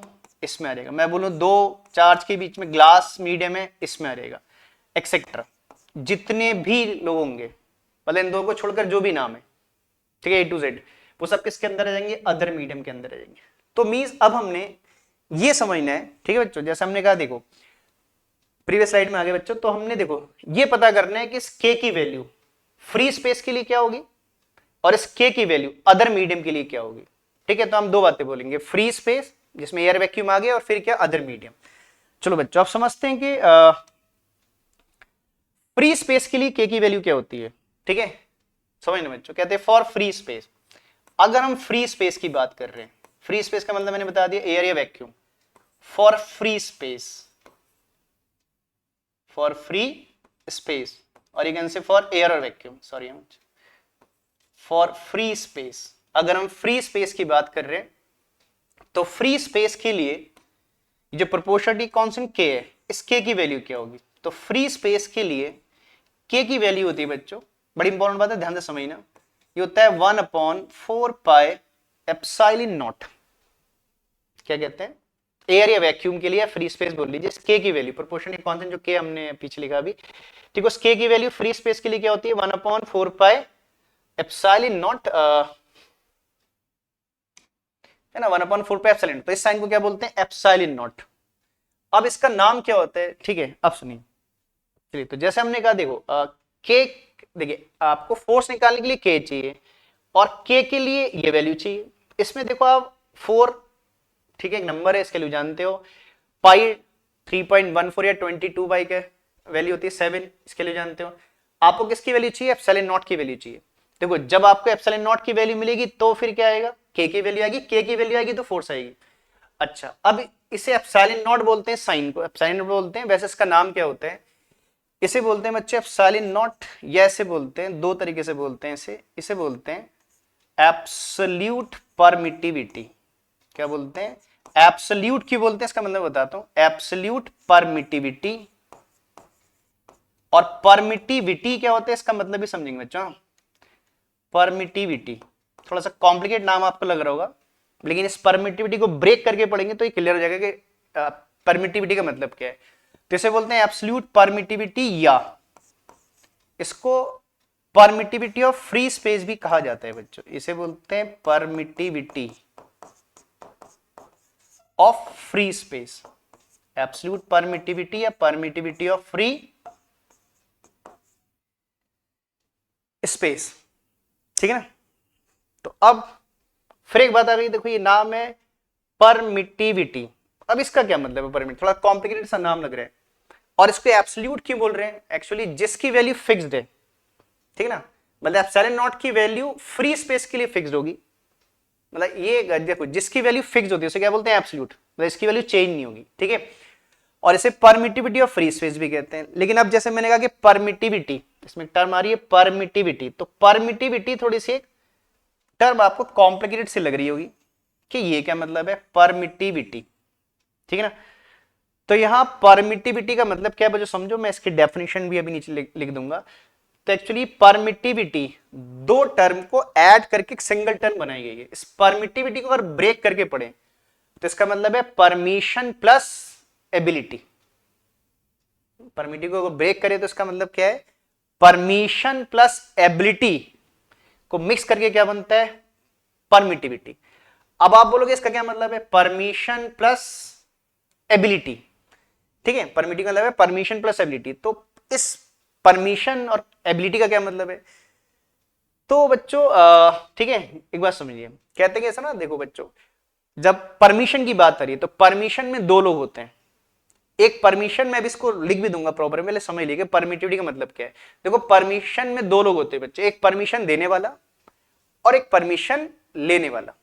इसमें आ जाएगा, मैं बोलूं दो चार्ज के बीच में ग्लास मीडियम है, इसमें आ जाएगा, एक्सेट्रा। जितने भी लोग होंगे, मतलब इन दो को छोड़कर जो भी नाम है, ठीक है, ए टू जेड, वो सब किसके अंदर आ जाएंगे, अदर मीडियम के अंदर आ जाएंगे। तो मींस अब हमने ये समझना है, ठीक है बच्चों। जैसे हमने कहा, देखो प्रीवियस स्लाइड में आगे बच्चों, तो हमने देखो ये पता करना है कि इस के की वैल्यू फ्री स्पेस के लिए क्या होगी और इस के की वैल्यू अदर मीडियम के लिए क्या होगी, ठीक है। तो हम दो बातें बोलेंगे, फ्री स्पेस जिसमें एयर वैक्यूम आ गया, और फिर क्या, अदर मीडियम। चलो बच्चों आप समझते हैं कि फ्री स्पेस के लिए के की वैल्यू क्या होती है, ठीक है। समझना बच्चों, कहते हैं फॉर फ्री स्पेस। अगर हम फ्री स्पेस की बात कर रहे हैं, फ्री स्पेस का मतलब मैंने बता दिया एयर या vacuum. For free space, for free space, और एक से फॉर एयर और vacuum, sorry, for free space. अगर हम फ्री स्पेस की बात कर रहे हैं तो फ्री स्पेस के लिए जो प्रोपोर्शनलिटी कांस्टेंट के है, इस के की वैल्यू क्या होगी। तो फ्री स्पेस के लिए के की वैल्यू होती है बच्चों, बड़ी इंपॉर्टेंट बात है, ध्यान से समझना, ये होता है 1/4 एप्सिलॉन नॉट। क्या कहते हैं, एयर या वैक्यूम के लिए फ्री स्पेस बोल लीजिए, के की वैल्यू प्रोपोर्शनलिटी कांस्टेंट जो के हमने पीछे लिखा अभी, ठीक है, उस के की वैल्यू फ्री स्पेस के लिए क्या होती है, 1/4 एप्सिलॉन नॉट, है ना, 1/4 एप्सिलॉन। तो इस साइन को क्या बोलते हैं, एप्सिलॉन नॉट। अब इसका नाम क्या होता है, ठीक है, अब सुनिए। चलिए, तो जैसे हमने कहा, देखो के, देखिए आपको फोर्स निकालने के लिए के चाहिए और के के लिए ये वैल्यू चाहिए। इसमें देखो आप 4, ठीक है, एक नंबर है, इसके लिए जानते हो, पाई 3.14 या 22 बाई का वैल्यू होती है 7, इसके लिए जानते हो। आपको किसकी वैल्यू चाहिए, एप्सिलॉन नॉट की वैल्यू चाहिए। देखो जब आपको एप्सिलॉन नॉट की वैल्यू मिलेगी तो फिर क्या आएगा, के की वैल्यू आएगी, के की वैल्यू आएगी तो फोर्स आएगी। अच्छा, अब इसे एप्सिलॉन नॉट बोलते हैं, साइन को एप्सिलॉन नॉट बोलते हैं। वैसे इसका नाम क्या होता है, इसे बोलते हैं बच्चे एप्सिलॉन नॉट, या इसे बोलते हैं, दो तरीके से बोलते हैं इसे बोलते हैं एब्सोल्यूट परमिटिविटी। क्या बोलते हैं, एब्सोल्यूट क्यों बोलते हैं, इसका मतलब बताता हूं, एब्सोल्यूट परमिटिविटी। और परमिटिविटी क्या होता है, इसका मतलब भी समझेंगे बच्चों। परमिटिविटी थोड़ा सा कॉम्प्लिकेट नाम आपको लग रहा होगा, लेकिन इस परमिटिविटी को ब्रेक करके पढ़ेंगे तो ये क्लियर हो जाएगा कि परमिटिविटी का मतलब क्या है। तो इसे बोलते हैं एब्सोल्यूट परमिटिविटी, या इसको परमिटिविटी ऑफ फ्री स्पेस भी कहा जाता है बच्चों। इसे बोलते हैं permittivity of free space, absolute permittivity या परमिटिविटी ऑफ फ्री स्पेस, ठीक है ना। तो अब फिर एक बात आ गई, देखो ये नाम है परमिटिविटी। अब इसका क्या मतलब है परमिट, थोड़ा कॉम्प्लिकेटेड सा नाम लग रहा है। और इसको एब्सोल्यूट क्यों बोल रहे हैं, एक्चुअली जिसकी वैल्यू फिक्स्ड है, ठीक है ना, मतलब एप्सिलॉन नॉट की वैल्यू फ्री स्पेस के लिए फिक्स्ड होगी। मतलब ये देखो जिसकी वैल्यू फिक्स होती है उसे क्या बोलते हैं एब्सोल्यूट, मतलब इसकी वैल्यू चेंज नहीं होगी, ठीक है। और इसे परमिटिविटी ऑफ फ्री स्पेस भी कहते हैं। लेकिन अब जैसे मैंने कहा कि परमिटिविटी, इसमें टर्म आ रही है परमिटिविटी, तो परमिटिविटी थोड़ी सी एक टर्म आपको कॉम्प्लिकेटेड सी लग रही होगी कि ये क्या मतलब है परमिटिविटी, ठीक है ना। तो यहां परमिटिविटी का मतलब क्या है जो समझो, मैं इसकी डेफिनेशन भी अभी नीचे लिख दूंगा। तो एक्चुअली परमिटिविटी दो टर्म को ऐड करके एक सिंगल टर्म बनाई गई है। इस परमिटिविटी को अगर ब्रेक करके पढ़े तो इसका मतलब है परमिशन प्लस एबिलिटी। परमिटिविटी को ब्रेक करे तो इसका मतलब क्या है, परमिशन प्लस एबिलिटी को मिक्स करके क्या बनता है परमिटिविटी। अब आप बोलोगे इसका क्या मतलब है, परमिशन प्लस एबिलिटी, ठीक है। परमिटिविटी का मतलब है परमिशन प्लस एबिलिटी। तो इस परमिशन और एबिलिटी का क्या मतलब है, तो बच्चों ठीक है एक बात समझिए, कहते हैं ऐसा ना, देखो बच्चों जब परमिशन की बात आ रही है तो परमिशन में दो लोग होते हैं। एक परमिशन, मैं भी इसको लिख भी दूंगा प्रॉपर, पहले समझ लीजिए परमिटिविटी का मतलब क्या है। देखो परमिशन में दो लोग होते हैं बच्चे, एक परमिशन देने वाला और एक परमिशन लेने वाला।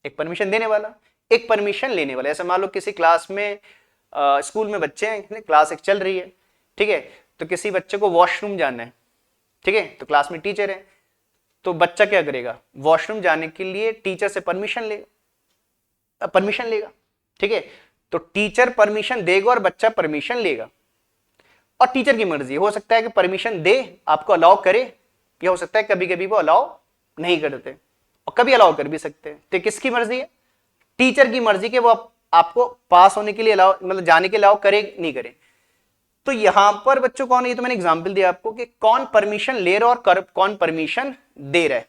एक परमिशन देने वाला, एक परमिशन लेने वाला। ऐसा मान लो किसी क्लास में स्कूल में बच्चे हैं, क्लास एक चल रही है, ठीक है, तो किसी बच्चे को वॉशरूम जाना है, ठीक है, तो क्लास में टीचर है, तो बच्चा क्या करेगा, वॉशरूम जाने के लिए टीचर से परमिशन लेगा, ठीक है। तो टीचर परमिशन देगा और बच्चा परमिशन लेगा, और टीचर की मर्जी, हो सकता है कि परमिशन दे आपको अलाउ करे, या हो सकता है कभी कभी वो अलाउ नहीं करते और कभी अलाउ कर भी सकते हैं। तो किसकी मर्जी है, टीचर की मर्जी के वो आपको पास होने के लिए अलाउ, मतलब जाने के अलाउ करे नहीं करे। तो यहां पर बच्चों कौन है, ये तो मैंने एग्जांपल दिया आपको कि कौन परमिशन ले रहा और कौन परमिशन दे रहा है।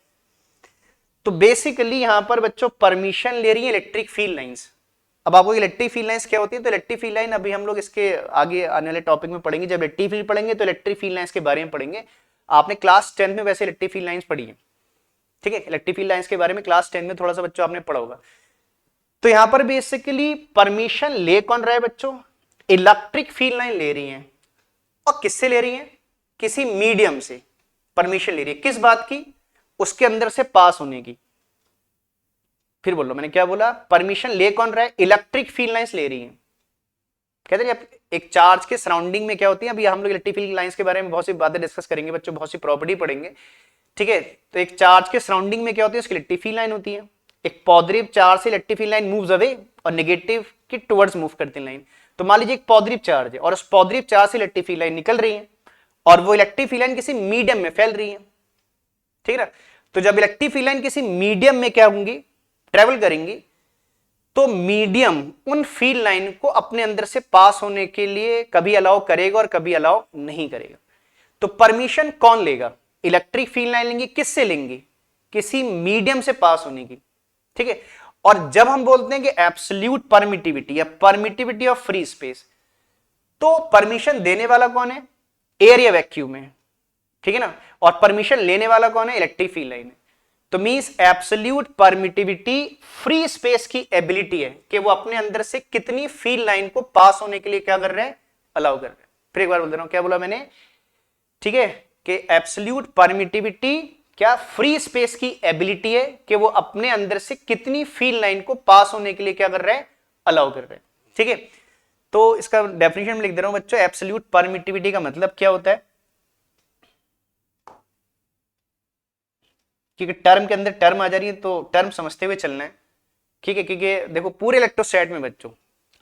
तो बेसिकली यहां पर बच्चों परमिशन ले रही है इलेक्ट्रिक फील्ड लाइंस। अब आपको इलेक्ट्रिक फील्ड लाइंस क्या होती है, तो इलेक्ट्रिक फील्ड लाइन अभी हम लोग इसके आगे आने वाले टॉपिक में पढ़ेंगे। जब इलेक्ट्रिक फील्ड पढ़ेंगे तो इलेक्ट्रिक फील्ड लाइंस के बारे में पढ़ेंगे। आपने क्लास 10 में वैसे इलेक्ट्रिक फील्ड लाइंस पढ़ी है, ठीक है, इलेक्ट्रिक फील्ड लाइंस के बारे में क्लास 10 में थोड़ा सा बच्चों आपने पढ़ा होगा। तो यहां पर बेसिकली परमिशन ले कौन रहा है बच्चों, इलेक्ट्रिक फील्ड लाइन ले रही है, और किससे ले रही है, किसी मीडियम से परमिशन ले रही है, किस बात की, उसके अंदर से पास होने की। फिर बोलो मैंने क्या बोला, परमिशन ले कौन रहा है, इलेक्ट्रिक फील्ड लाइंस ले रही है। कहते हैं एक चार्ज के सराउंडिंग में क्या होती है, अभी हम लोग इलेक्ट्रिक फील्ड लाइंस के बारे में बहुत सी बातें डिस्कस करेंगे बच्चों, बहुत सी प्रॉपर्टी पढ़ेंगे, ठीक है। तो एक चार्ज के सराउंडिंग में क्या होती है, उसकी इलेक्ट्रिक फील्ड लाइन होती है। एक पॉजिटिव चार्ज से electric field line moves away और नेगेटिव की टुवर्ड्स मूव करती है लाइन। तो मान लीजिए एक पॉजिटिव चार्ज है और उस पॉजिटिव चार्ज से इलेक्ट्रिक फील्ड लाइन निकल रही है, और वो इलेक्ट्रिक फील्ड लाइन किसी मीडियम में फैल रही है, ठीक है ना। तो जब इलेक्ट्रिक फील्ड लाइन किसी मीडियम में क्या होंगी, ट्रेवल करेंगी, तो मीडियम उन फील्ड लाइन को अपने अंदर से पास होने के लिए कभी अलाउ करेगा और कभी अलाउ नहीं करेगा। तो परमिशन कौन लेगा, इलेक्ट्रिक फील्ड लाइन लेंगे, किससे लेंगे, किसी मीडियम से पास होने की, ठीक है। और जब हम बोलते हैं कि एब्सोल्यूट परमिटिविटी या परमिटिविटी ऑफ फ्री स्पेस, तो परमिशन देने वाला कौन है, एयर या वैक्यूम है, ठीक है ना, और परमिशन लेने वाला कौन है, इलेक्ट्रिक फील्ड लाइन है। तो means absolute permittivity free space की एबिलिटी है कि वो अपने अंदर से कितनी फील्ड लाइन को पास होने के लिए क्या कर रहे हैं, अलाउ कर रहे हैं। फिर एक बार बोल दे रहा हूं, क्या बोला मैंने, ठीक है, कि एब्सोल्यूट परमिटिविटी क्या फ्री स्पेस की एबिलिटी है कि वो अपने अंदर से कितनी फील्ड लाइन को पास होने के लिए क्या कर रहे हैं, अलाउ कर रहे हैं, ठीक है। तो इसका डेफिनेशन में लिख दे रहा हूं बच्चों, एब्सोल्यूट परमिटिविटी का मतलब क्या होता है, क्योंकि टर्म के अंदर टर्म आ जा रही है तो टर्म समझते हुए चलना है, ठीक है। क्योंकि देखो पूरे इलेक्ट्रोस्टैट में बच्चों,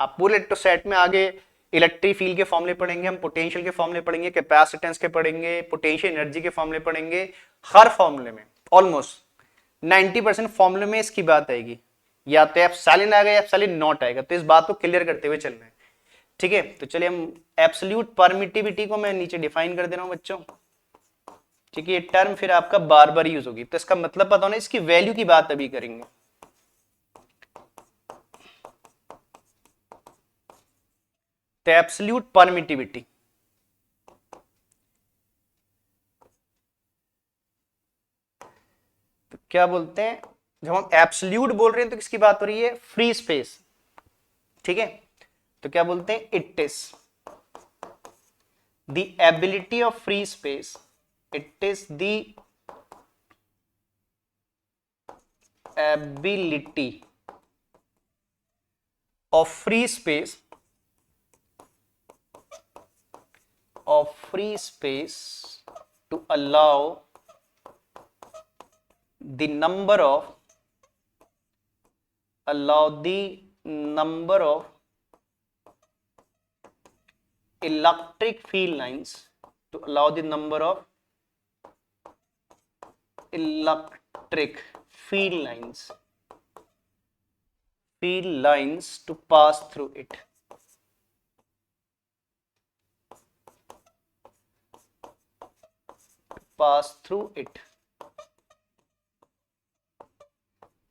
आप पूरे इलेक्ट्रोस्टैट में आगे इलेक्ट्रिक फील्ड के फॉर्मूले पढ़ेंगे, हम पोटेंशियल के फॉर्मूले पढ़ेंगे, कैपेसिटेंस के पढ़ेंगे, पोटेंशियल एनर्जी के फॉर्मूले पढ़ेंगे, हर फॉर्मूले में ऑलमोस्ट 90% फॉर्मूले में इसकी बात आएगी, या तो एप्सिलॉन आएगा या एप्सिलॉन नॉट आएगा। तो इस बात को क्लियर करते हुए चलना है, ठीक है। तो चलिए हम एब्सोल्यूट परमिटिविटी को मैं नीचे डिफाइन कर दे रहा हूं बच्चों, ठीक है। ये टर्म फिर आपका बार बार यूज होगी, तो इसका मतलब पता होना, इसकी वैल्यू की बात अभी करेंगे। तो एब्सोल्यूट परमिटिविटी, तो क्या बोलते हैं, जब हम एब्सोल्यूट बोल रहे हैं तो किसकी बात हो रही है, फ्री स्पेस, ठीक है। तो क्या बोलते हैं, it is the ability of free space, it is the ability of free space, to allow the number of electric field lines, to allow the number of electric field lines to pass through it.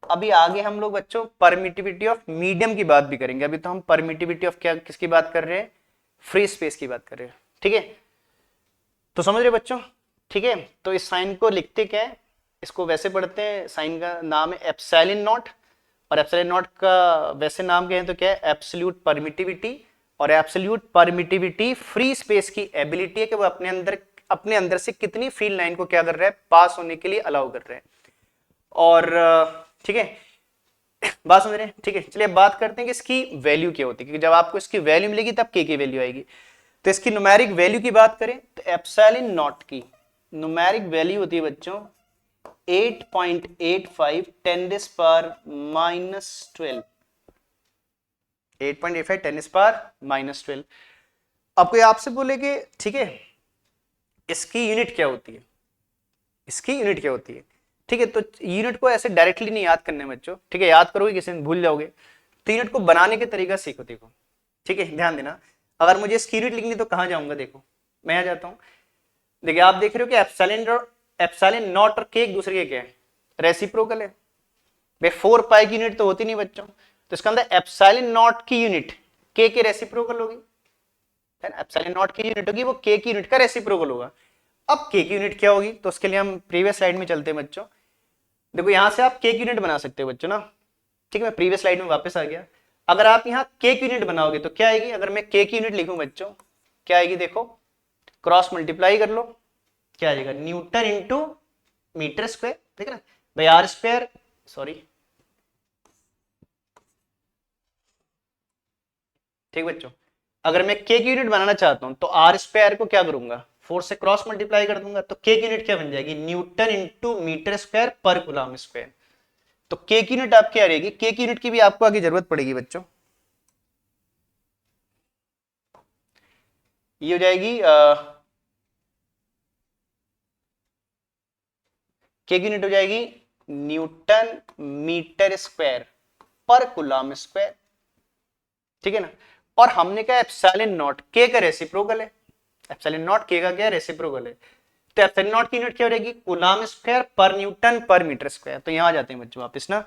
अभी आगे हम लोग बच्चों परमिटिविटी ऑफ मीडियम की बात भी करेंगे। अभी तो हम परमिटिविटी ऑफ क्या किसकी बात कर रहे हैं, फ्री स्पेस की बात कर रहे हैं, ठीक है। तो समझ रहे बच्चों, ठीक है। तो इस साइन को लिखते क्या है, इसको वैसे पढ़ते हैं, साइन का नाम है एप्सिलॉन नॉट, और एप्सिलॉन नॉट का वैसे नाम क्या है तो क्या है, एब्सोल्यूट परमिटिविटी। और एब्सोल्यूट परमिटिविटी फ्री स्पेस की एबिलिटी है कि वो अपने अंदर से कितनी फील्ड लाइन को क्या कर रहा है, पास होने के लिए अलाउ कर रहे हैं। और ठीक है, बात समझ रहे हैं, ठीक है। चलिए बात करते हैं कि इसकी वैल्यू क्या होती है, क्योंकि जब आपको इसकी वैल्यू मिलेगी तब के की वैल्यू आएगी। तो इसकी न्यूमेरिक वैल्यू की बात करें तो एप्सिलॉन नॉट की न्यूमेरिक वैल्यू होती है बच्चों 8.85 10⁻⁻12, 8.85 10⁻⁻12। अब कोई आपसे बोले कि ठीक है इसकी यूनिट क्या होती है, इसकी यूनिट क्या होती है, ठीक है। तो यूनिट को ऐसे डायरेक्टली नहीं याद करने बच्चों, ठीक है, याद करोगे किसी दिन भूल जाओगे। तो यूनिट को बनाने के तरीका सीखो, देखो, ठीक है, ध्यान देना। अगर मुझे इसकी यूनिट लिखनी तो कहां जाऊंगा, देखो मैं आ जाता हूं। देखिए आप देख रहे हो कि एप्सिलॉन नॉट और के एक दूसरे के क्या है, रेसिप्रोकल है। भाई 4 पाई की यूनिट तो होती नहीं बच्चों, तो इसका अंदर एप्सिलॉन नॉट की यूनिट के रेसिप्रोकल होगी, एप्सिलॉन नॉट की यूनिट होगी वो के की यूनिट का रेसिप्रोकल होगा। अब के की यूनिट क्या होगी, तो उसके लिए हम प्रीवियस स्लाइड में चलते हैं बच्चों। देखो यहां से आप के की यूनिट बना सकते हो बच्चों ना, ठीक है। मैं प्रीवियस स्लाइड में वापस आ गया। अगर आप यहाँ के की यूनिट बनाओगे तो क्या आएगी, अगर मैं के की यूनिट लिखूं बच्चों क्या आएगी, देखो क्रॉस मल्टीप्लाई कर लो, क्या आ जाएगा, न्यूटन इंटू मीटर स्क्वायर, ठीक है ना भाई, आर स्क्वायर, सॉरी, ठीक बच्चों। अगर मैं के की यूनिट बनाना चाहता हूं तो आर स्क्वायर को क्या करूंगा, 4 से क्रॉस मल्टीप्लाई कर दूंगा, तो के की यूनिट क्या बन जाएगी, न्यूटन इंटू मीटर स्क्वायर पर कूलम स्क्वायर। तो के की यूनिट आपकी आ रहेगी, के की यूनिट की भी आपको आगे जरूरत पड़ेगी बच्चों, ये हो जाएगी के की यूनिट हो जाएगी न्यूटन मीटर स्क्वायर पर कूलम स्क्वायर, ठीक है ना। और हमने कहा एप्सिलॉन नॉट के का रेसिप्रोकल है, एप्सिलॉन नॉट के का क्या रेसिप्रोकल है, तो एप्सिलॉन नॉट की यूनिट क्या हो रहेगी, कूलम स्क्वायर पर न्यूटन पर मीटर स्क्वायर। तो यहां आ जाते हैं बच्चों वापस ना,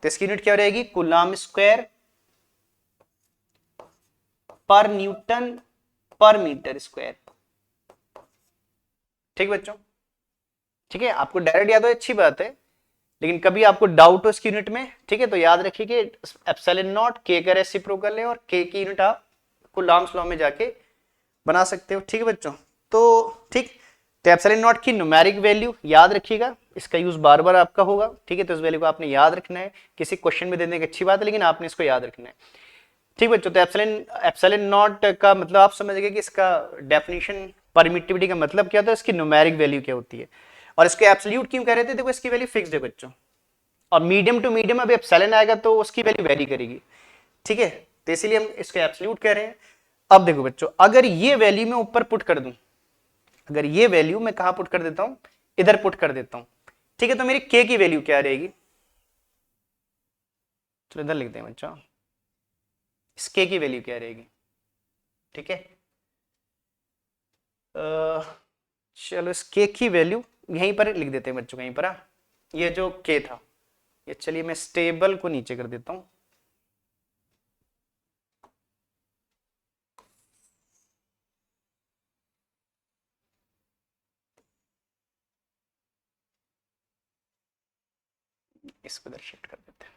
तो इसकी यूनिट क्या हो रहेगी, कूलम स्क्वायर पर न्यूटन पर मीटर स्क्वायर, ठीक बच्चों, ठीक है। आपको डायरेक्ट याद हो अच्छी बात है, लेकिन कभी आपको डाउट हो इसकी यूनिट में, ठीक है, तो याद रखिए कि एप्सिलॉन नॉट के का रेसिप्रोकल है और के की यूनिट आप कूलम्स लॉ में जाके बना सकते हो, ठीक है बच्चों। तो ठीक, तो एप्सिलॉन नॉट की न्यूमेरिक वैल्यू याद रखिएगा, इसका यूज बार बार आपका होगा, ठीक है। तो इस वैल्यू को आपने याद रखना है, किसी क्वेश्चन में देने की अच्छी बात है, लेकिन आपने इसको याद रखना है, ठीक बच्चों। तो एप्सिलॉन नॉट का मतलब आप समझ गए कि इसका डेफिनेशन परमिटिविटी का मतलब क्या होता है, इसकी न्यूमेरिक वैल्यू क्या होती है, और इसको एब्सोल्यूट क्यों कह रहे थे, देखो इसकी वैल्यू फिक्स्ड है बच्चों, और मीडियम टू मीडियम अभी एप्सिलॉन आएगा तो उसकी वैल्यू वेरी करेगी, ठीक है। तो इसीलिए हम इसको एब्सोल्यूट कह रहे हैं। अब देखो बच्चों, अगर ये वैल्यू मैं ऊपर पुट कर दूं, अगर ये वैल्यू मैं कहां पुट कर देता हूं, इधर पुट कर देता हूं, ठीक है, तो मेरी के की वैल्यू क्या रहेगी, चलो इधर लिखते हैं बच्चों, इस के की वैल्यू क्या रहेगी, ठीक है। चलो इस के की वैल्यू यहीं पर लिख देते हैं बच्चों, कहीं पर ये जो के था, ये चलिए मैं स्टेबल को नीचे कर देता हूं, इसको इधर शिफ्ट कर देते हैं।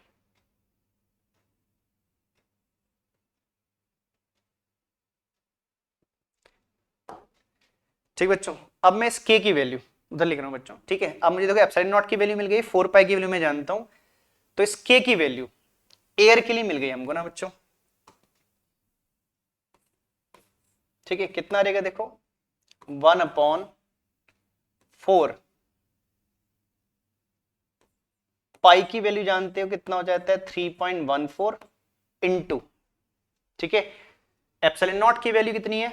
ठीक बच्चों, अब मैं इस के की वैल्यू उधर लिख रहा हूं बच्चों, ठीक है। अब मुझे देखो एप्सिलॉन नॉट की वैल्यू मिल गई, 4 पाई की वैल्यू मैं जानता हूं, तो इस के की वैल्यू एयर के लिए मिल गई हमको ना बच्चों, ठीक है। कितना रहेगा देखो, 1/4 पाई की वैल्यू जानते हो कितना हो जाता है, 3.14 इंटू, ठीक है, एप्सिलॉन नॉट की वैल्यू कितनी है,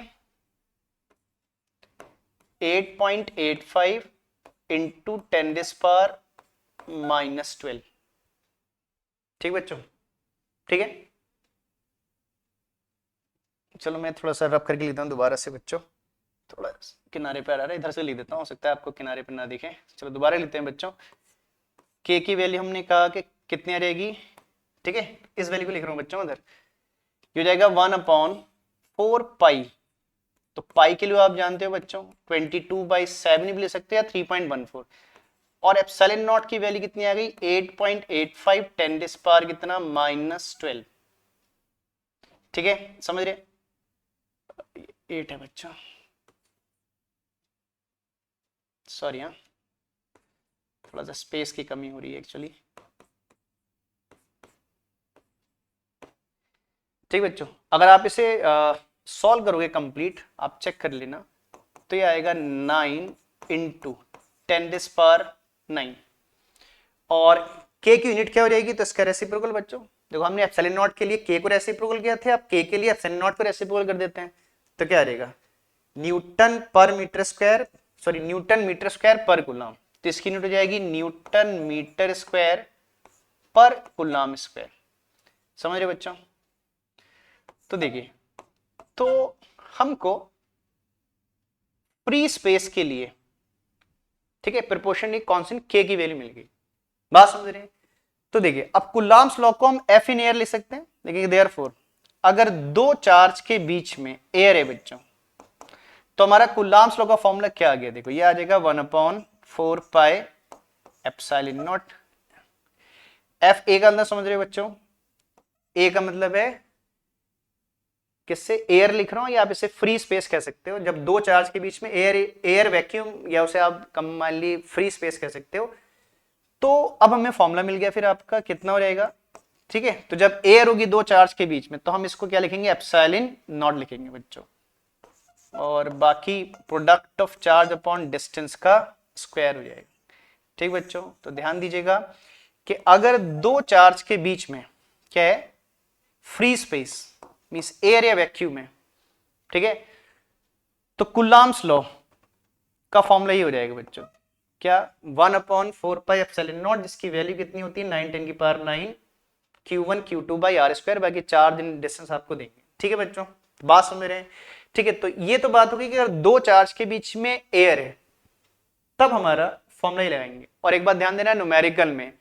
8.85 इंटू 10⁻⁻12, ठीक बच्चों, ठीक है। चलो मैं थोड़ा सा रब करके लिखता हूँ दोबारा से बच्चों, थोड़ा किनारे पे आ रहा है, इधर से लिख देता हूँ, हो सकता है आपको किनारे पे ना दिखे। चलो दोबारा लिखते हैं बच्चों, के की वैल्यू हमने कहा कि कितनी रहेगी, ठीक है, इस वैल्यू को लिख रहा हूँ बच्चों उधर, ये हो जाएगा 1/4 पाई, तो पाई के लिए आप जानते हो बच्चों 22/7 भी ले सकते हैं या 3.14, और एप्सिलॉन नॉट की वैल्यू कितनी आ गई, 8.85 10⁻⁻ कितना -12, ठीक है, समझ रहे, 8 है बच्चों, सॉरी हाँ, थोड़ा सा स्पेस की कमी हो रही है एक्चुअली। ठीक बच्चों, अगर आप इसे सॉल्व करोगे कंप्लीट, आप चेक कर लेना, तो ये आएगा 9 इंटू 10⁻⁹, और के की यूनिट क्या हो जाएगी, तो इसका रेसिप्रोकल बच्चों, देखो हमने एप्सिलॉन नॉट के लिए के को रेसिप्रोकल किया था, अब के लिए एप्सिलॉन नॉट को रेसिप्रोकल कर देते हैं, तो क्या रहेगा, न्यूटन पर metre square, sorry newton metre square पर कूलम, तो इसकी यूनिट हो जाएगी न्यूटन मीटर स्क्वायर पर कूलम स्क्वायर, समझ रहे बच्चों। तो देखिए, तो हमको फ्री स्पेस के लिए, ठीक है, प्रोपोर्शनली कांस्टेंट के की वैल्यू मिल गई, बात समझ रहे हैं। तो देखिए, अब कुलाम्स लॉ को हम एफ इन एयर लिख सकते हैं, देखिए देयरफॉर अगर दो चार्ज के बीच में एयर है बच्चों, तो हमारा कुलाम्स लॉ का फॉर्मूला क्या आ गया, देखो ये आ जाएगा 1/4 pi epsilon not, F A का अंदर समझ रहे हो बच्चों, ए का मतलब है किससे, एयर लिख रहा हूं, या आप इसे फ्री स्पेस कह सकते हो, जब दो चार्ज के बीच में एयर एयर वैक्यूम, या उसे आप कंबाइनली फ्री स्पेस कह सकते हो। तो अब हमें फॉर्मूला मिल गया, फिर आपका कितना हो जाएगा, ठीक है, तो जब एयर होगी दो चार्ज के बीच में, तो हम इसको क्या लिखेंगे, एप्सिलॉन नॉट लिखेंगे बच्चों, और बाकी product of charge upon distance का स्क्वायर हो जाएगा, ठीक बच्चों। तो ध्यान दीजिएगा कि अगर दो चार्ज के बीच में क्या है, फ्री स्पेस मींस एयर या वैक्यूम है, ठीक है, तो कुलाम्स लॉ का फॉर्मूला ही हो जाएगा बच्चों, क्या, 1/4 पाई एप्सिलॉन नॉट, जिसकी वैल्यू कितनी होती है 9 × 10⁹ Q1 Q2 by r square, बाकी चार्ज इन डिस्टेंस आपको देंगे, ठीक है बच्चों, बात समझ रहे हैं। ठीक है, तो ये तो बात होगी कि अगर दो चार्ज के बीच में एयर है, तब हमारा फॉर्मूला ही लगाएंगे। और एक बात ध्यान देना, न्यूमेरिकल में,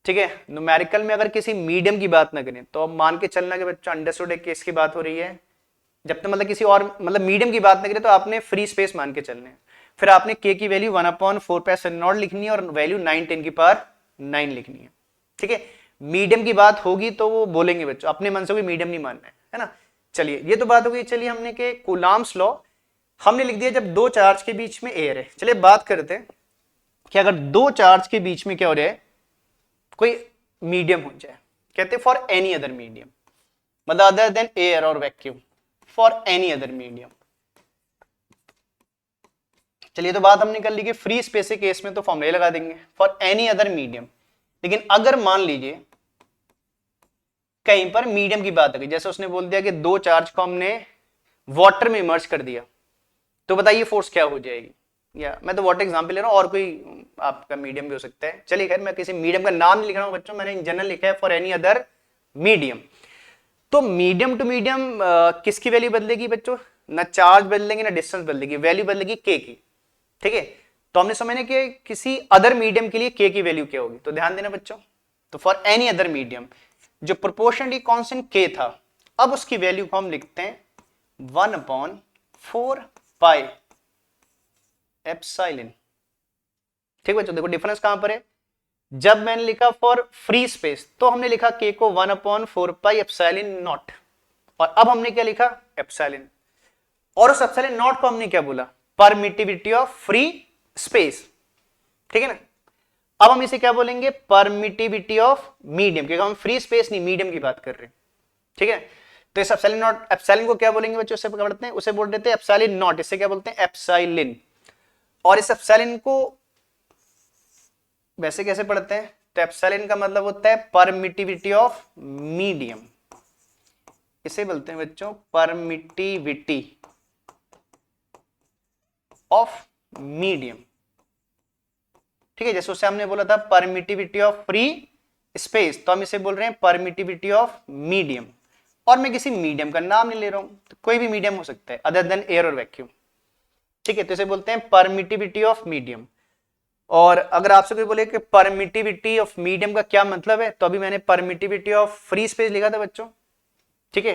ठीक है, न्यूमेरिकल में अगर किसी मीडियम की बात ना करें, तो अब मान के चलना कि बच्चों अंडरस्टूड है कि इसकी बात हो रही है, जब तक मतलब किसी और मतलब मीडियम की बात ना करें, तो आपने फ्री स्पेस मान के चलने हैं, फिर आपने के की वैल्यू 1/4 पाई एप्सिलॉन नॉट लिखनी है, और वैल्यू 9 × 10⁹ लिखनी है, ठीक है। मीडियम की बात होगी तो वो बोलेंगे बच्चों, अपने मन से कोई मीडियम नहीं मानना है ना। चलिए ये तो बात हो गई, चलिए हमने के कूलाम्स लॉ हमने लिख दिया जब दो चार्ज के बीच में एयर है। चलिए बात करते हैं कि अगर दो चार्ज के बीच में क्या हो जाए, कोई मीडियम हो जाए, कहते फॉर एनी अदर मीडियम, मतलब अदर देन एयर और vacuum, for any other medium. चलिए तो बात हमने कर ली कि फ्री स्पेस के केस में तो फॉर्मूला लगा देंगे फॉर एनी अदर मीडियम, लेकिन अगर मान लीजिए कहीं पर मीडियम की बात आ गई, जैसे उसने बोल दिया कि दो चार्ज को हमने वाटर में इमर्ज कर दिया, तो बताइए फोर्स क्या हो जाएगी, या मैं तो व्हाट एग्जाम्पल ले रहा हूँ, और कोई आपका मीडियम भी हो सकता है। चलिए खैर, मैं किसी मीडियम का नाम नहीं लिख रहा हूँ बच्चों, मैंने इन जनरल लिखा है फॉर एनी अदर मीडियम। तो मीडियम टू मीडियम किसकी वैल्यू बदलेगी बच्चों? ना चार्ज बदलेंगे ना डिस्टेंस बदलेगी, वैल्यू बदलेगी के की। ठीक है, तो हमने समझा कि किसी अदर मीडियम के लिए के की वैल्यू क्या होगी, तो ध्यान देना बच्चों। तो फॉर एनी अदर मीडियम जो प्रोपोर्शनली कांस्टेंट के था, अब उसकी वैल्यू को हम लिखते हैं 1/4 पाई एप्सिलॉन। ठीक बच्चों, देखो डिफरेंस कहां पर है। जब मैंने लिखा फॉर फ्री स्पेस तो हमने लिखा के को 1/4 पाई एप्सिलॉन नॉट, और अब हमने क्या लिखा? एप्सिलॉन। और उस एप्सिलॉन नॉट को हमने क्या बोला? Permittivity of free space. ठीक है ना। अब हम इसे क्या बोलेंगे? परमिटिविटी ऑफ मीडियम, क्योंकि हम फ्री स्पेस नहीं मीडियम की बात कर रहे हैं। ठीक है, तो इस एप्सिलॉन नॉट, एप्सिलॉन को क्या बोलेंगे बच्चों? उससे क्या बोलते हैं? उसे बोल देते हैं एप्सिलॉन नॉट, इससे क्या बोलते हैं? एप्सिलॉन। और इस एप्सिलॉन को वैसे कैसे पढ़ते हैं? तो एप्सिलॉन का मतलब होता है परमिटिविटी ऑफ मीडियम, इसे बोलते हैं बच्चों परमिटिविटी ऑफ मीडियम। ठीक है, जैसे उससे हमने बोला था परमिटिविटी ऑफ फ्री स्पेस, तो हम इसे बोल रहे हैं परमिटिविटी ऑफ मीडियम। और मैं किसी मीडियम का नाम नहीं ले रहा हूं, तो कोई भी मीडियम हो सकता है अदर देन एयर और वैक्यूम। ठीक है, तो इसे बोलते हैं परमिटिविटी ऑफ मीडियम। और अगर आपसे कोई बोले कि परमिटिविटी ऑफ मीडियम का क्या मतलब है, तो अभी मैंने परमिटिविटी ऑफ फ्री स्पेस लिखा था बच्चों। ठीक है,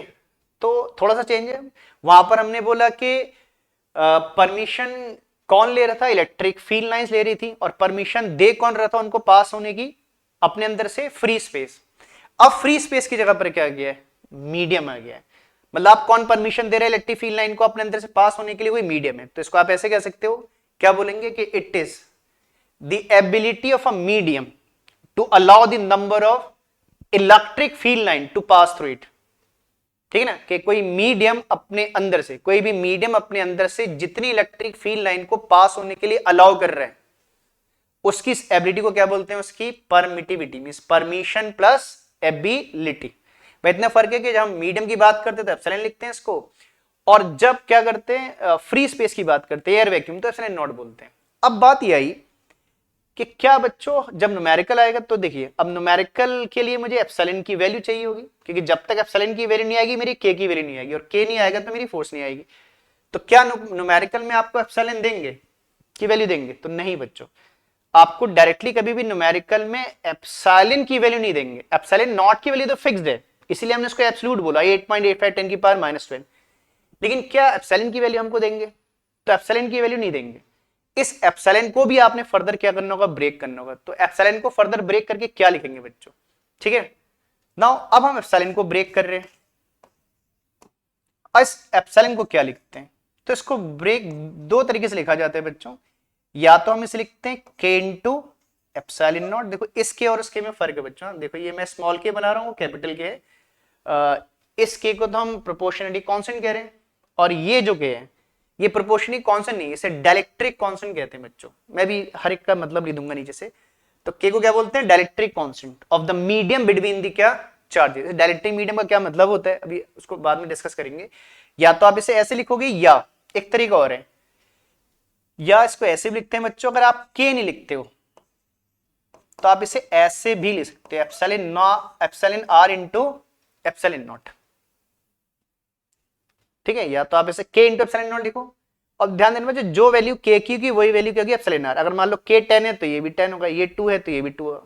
तो थोड़ा सा चेंज है। वहां पर हमने बोला कि परमिशन कौन ले रहा था? इलेक्ट्रिक फील्ड लाइंस ले रही थी, और परमिशन दे कौन रहा था उनको पास होने की? अपने अंदर से फ्री स्पेस। अब फ्री स्पेस की जगह पर क्या आ गया है? मीडियम आ गया है। मतलब आप कौन परमिशन दे रहे हैं इलेक्ट्रिक फील्ड लाइन को अपने अंदर से पास होने के लिए? कोई मीडियम है। तो इसको आप ऐसे कह सकते हो, क्या बोलेंगे कि it is the ability of a medium to allow the number of electric field line to pass through it. ठीक है ना, कि कोई मीडियम अपने अंदर से, कोई भी मीडियम अपने अंदर से जितनी इलेक्ट्रिक फील्ड लाइन को पास होने के लिए अलाउ कर रहा है, उसकी एबिलिटी को क्या बोलते हैं? उसकी permittivity, means permission plus ability. भाई इतना फर्क है कि जब हम मीडियम की बात करते हैं तो एप्सिलॉन लिखते हैं इसको, और जब क्या करते हैं फ्री स्पेस की बात करते हैं एयर वैक्यूम, तो एप्सिलॉन नॉट बोलते हैं। अब बात यह आई कि क्या बच्चों जब न्यूमेरिकल आएगा, तो देखिए अब न्यूमेरिकल के लिए मुझे एप्सिलॉन की वैल्यू चाहिए होगी, क्योंकि जब तक एप्सिलॉन की वैल्यू नहीं आएगी मेरी के की वैल्यू नहीं आएगी, और के नहीं आएगा तो मेरी फोर्स नहीं आएगी। तो क्या न्यूमेरिकल में आपको एप्सिलॉन देंगे की वैल्यू देंगे? तो नहीं बच्चों, आपको डायरेक्टली कभी भी न्यूमेरिकल में एप्सिलॉन की वैल्यू नहीं देंगे। एप्सिलॉन नॉट की वैल्यू तो फिक्स्ड है, इसीलिए हमने उसको एब्सोल्यूट बोला 8.85 10 की पावर -12। लेकिन क्या एप्सिलॉन की वैल्यू हमको देंगे? तो एप्सिलॉन की वैल्यू नहीं देंगे। इस एप्सिलॉन को भी आपने फर्दर क्या करना होगा? ब्रेक करना होगा। तो एप्सिलॉन को फर्दर ब्रेक करके क्या लिखेंगे बच्चों? ठीक है, नाउ अब हम एप्सिलॉन को ब्रेक कर रहे हैं, इस एप्सिलॉन को क्या लिखते हैं? तो इसको ब्रेक दो तरीके से लिखा जाता है बच्चों। या तो हम इसे लिखते हैं के इंटू एप्सिलॉन नॉट। देखो इस के और इसके में फर्क है बच्चों, देखो ये मैं स्मॉल के बना रहा हूं, कैपिटल के है। इस के को तो हम प्रोपोर्शनली कांस्टेंट कह रहे हैं, और ये जो के है ये प्रोपोर्शनली कांस्टेंट नहीं, इसे डायलेक्ट्रिक कांस्टेंट कहते हैं बच्चों। मैं भी हर एक का मतलब नहीं दूंगा नीचे से। तो के को क्या बोलते हैं? Dielectric constant of the medium between the क्या चार्जेस। डायलेक्ट्रिक मीडियम का क्या मतलब होता है अभी उसको बाद में डिस्कस करेंगे। या तो आप इसे ऐसे लिखोगे, या एक तरीका और है, या इसको ऐसे भी लिखते हैं बच्चों, अगर आप के नहीं लिखते हो तो आप इसे ऐसे भी लिख सकते हो, epsilon r into epsilon nought. ठीक है, या तो आप इसे के इंटू एप्सिलॉन नॉट लिखो। और ध्यान देना बच्चों, जो वैल्यू के की वही वैल्यू क्या होगी? Epsilon r. अगर मान लो के 10 है तो ये भी 10 होगा, ये 2 है तो ये भी 2 होगा।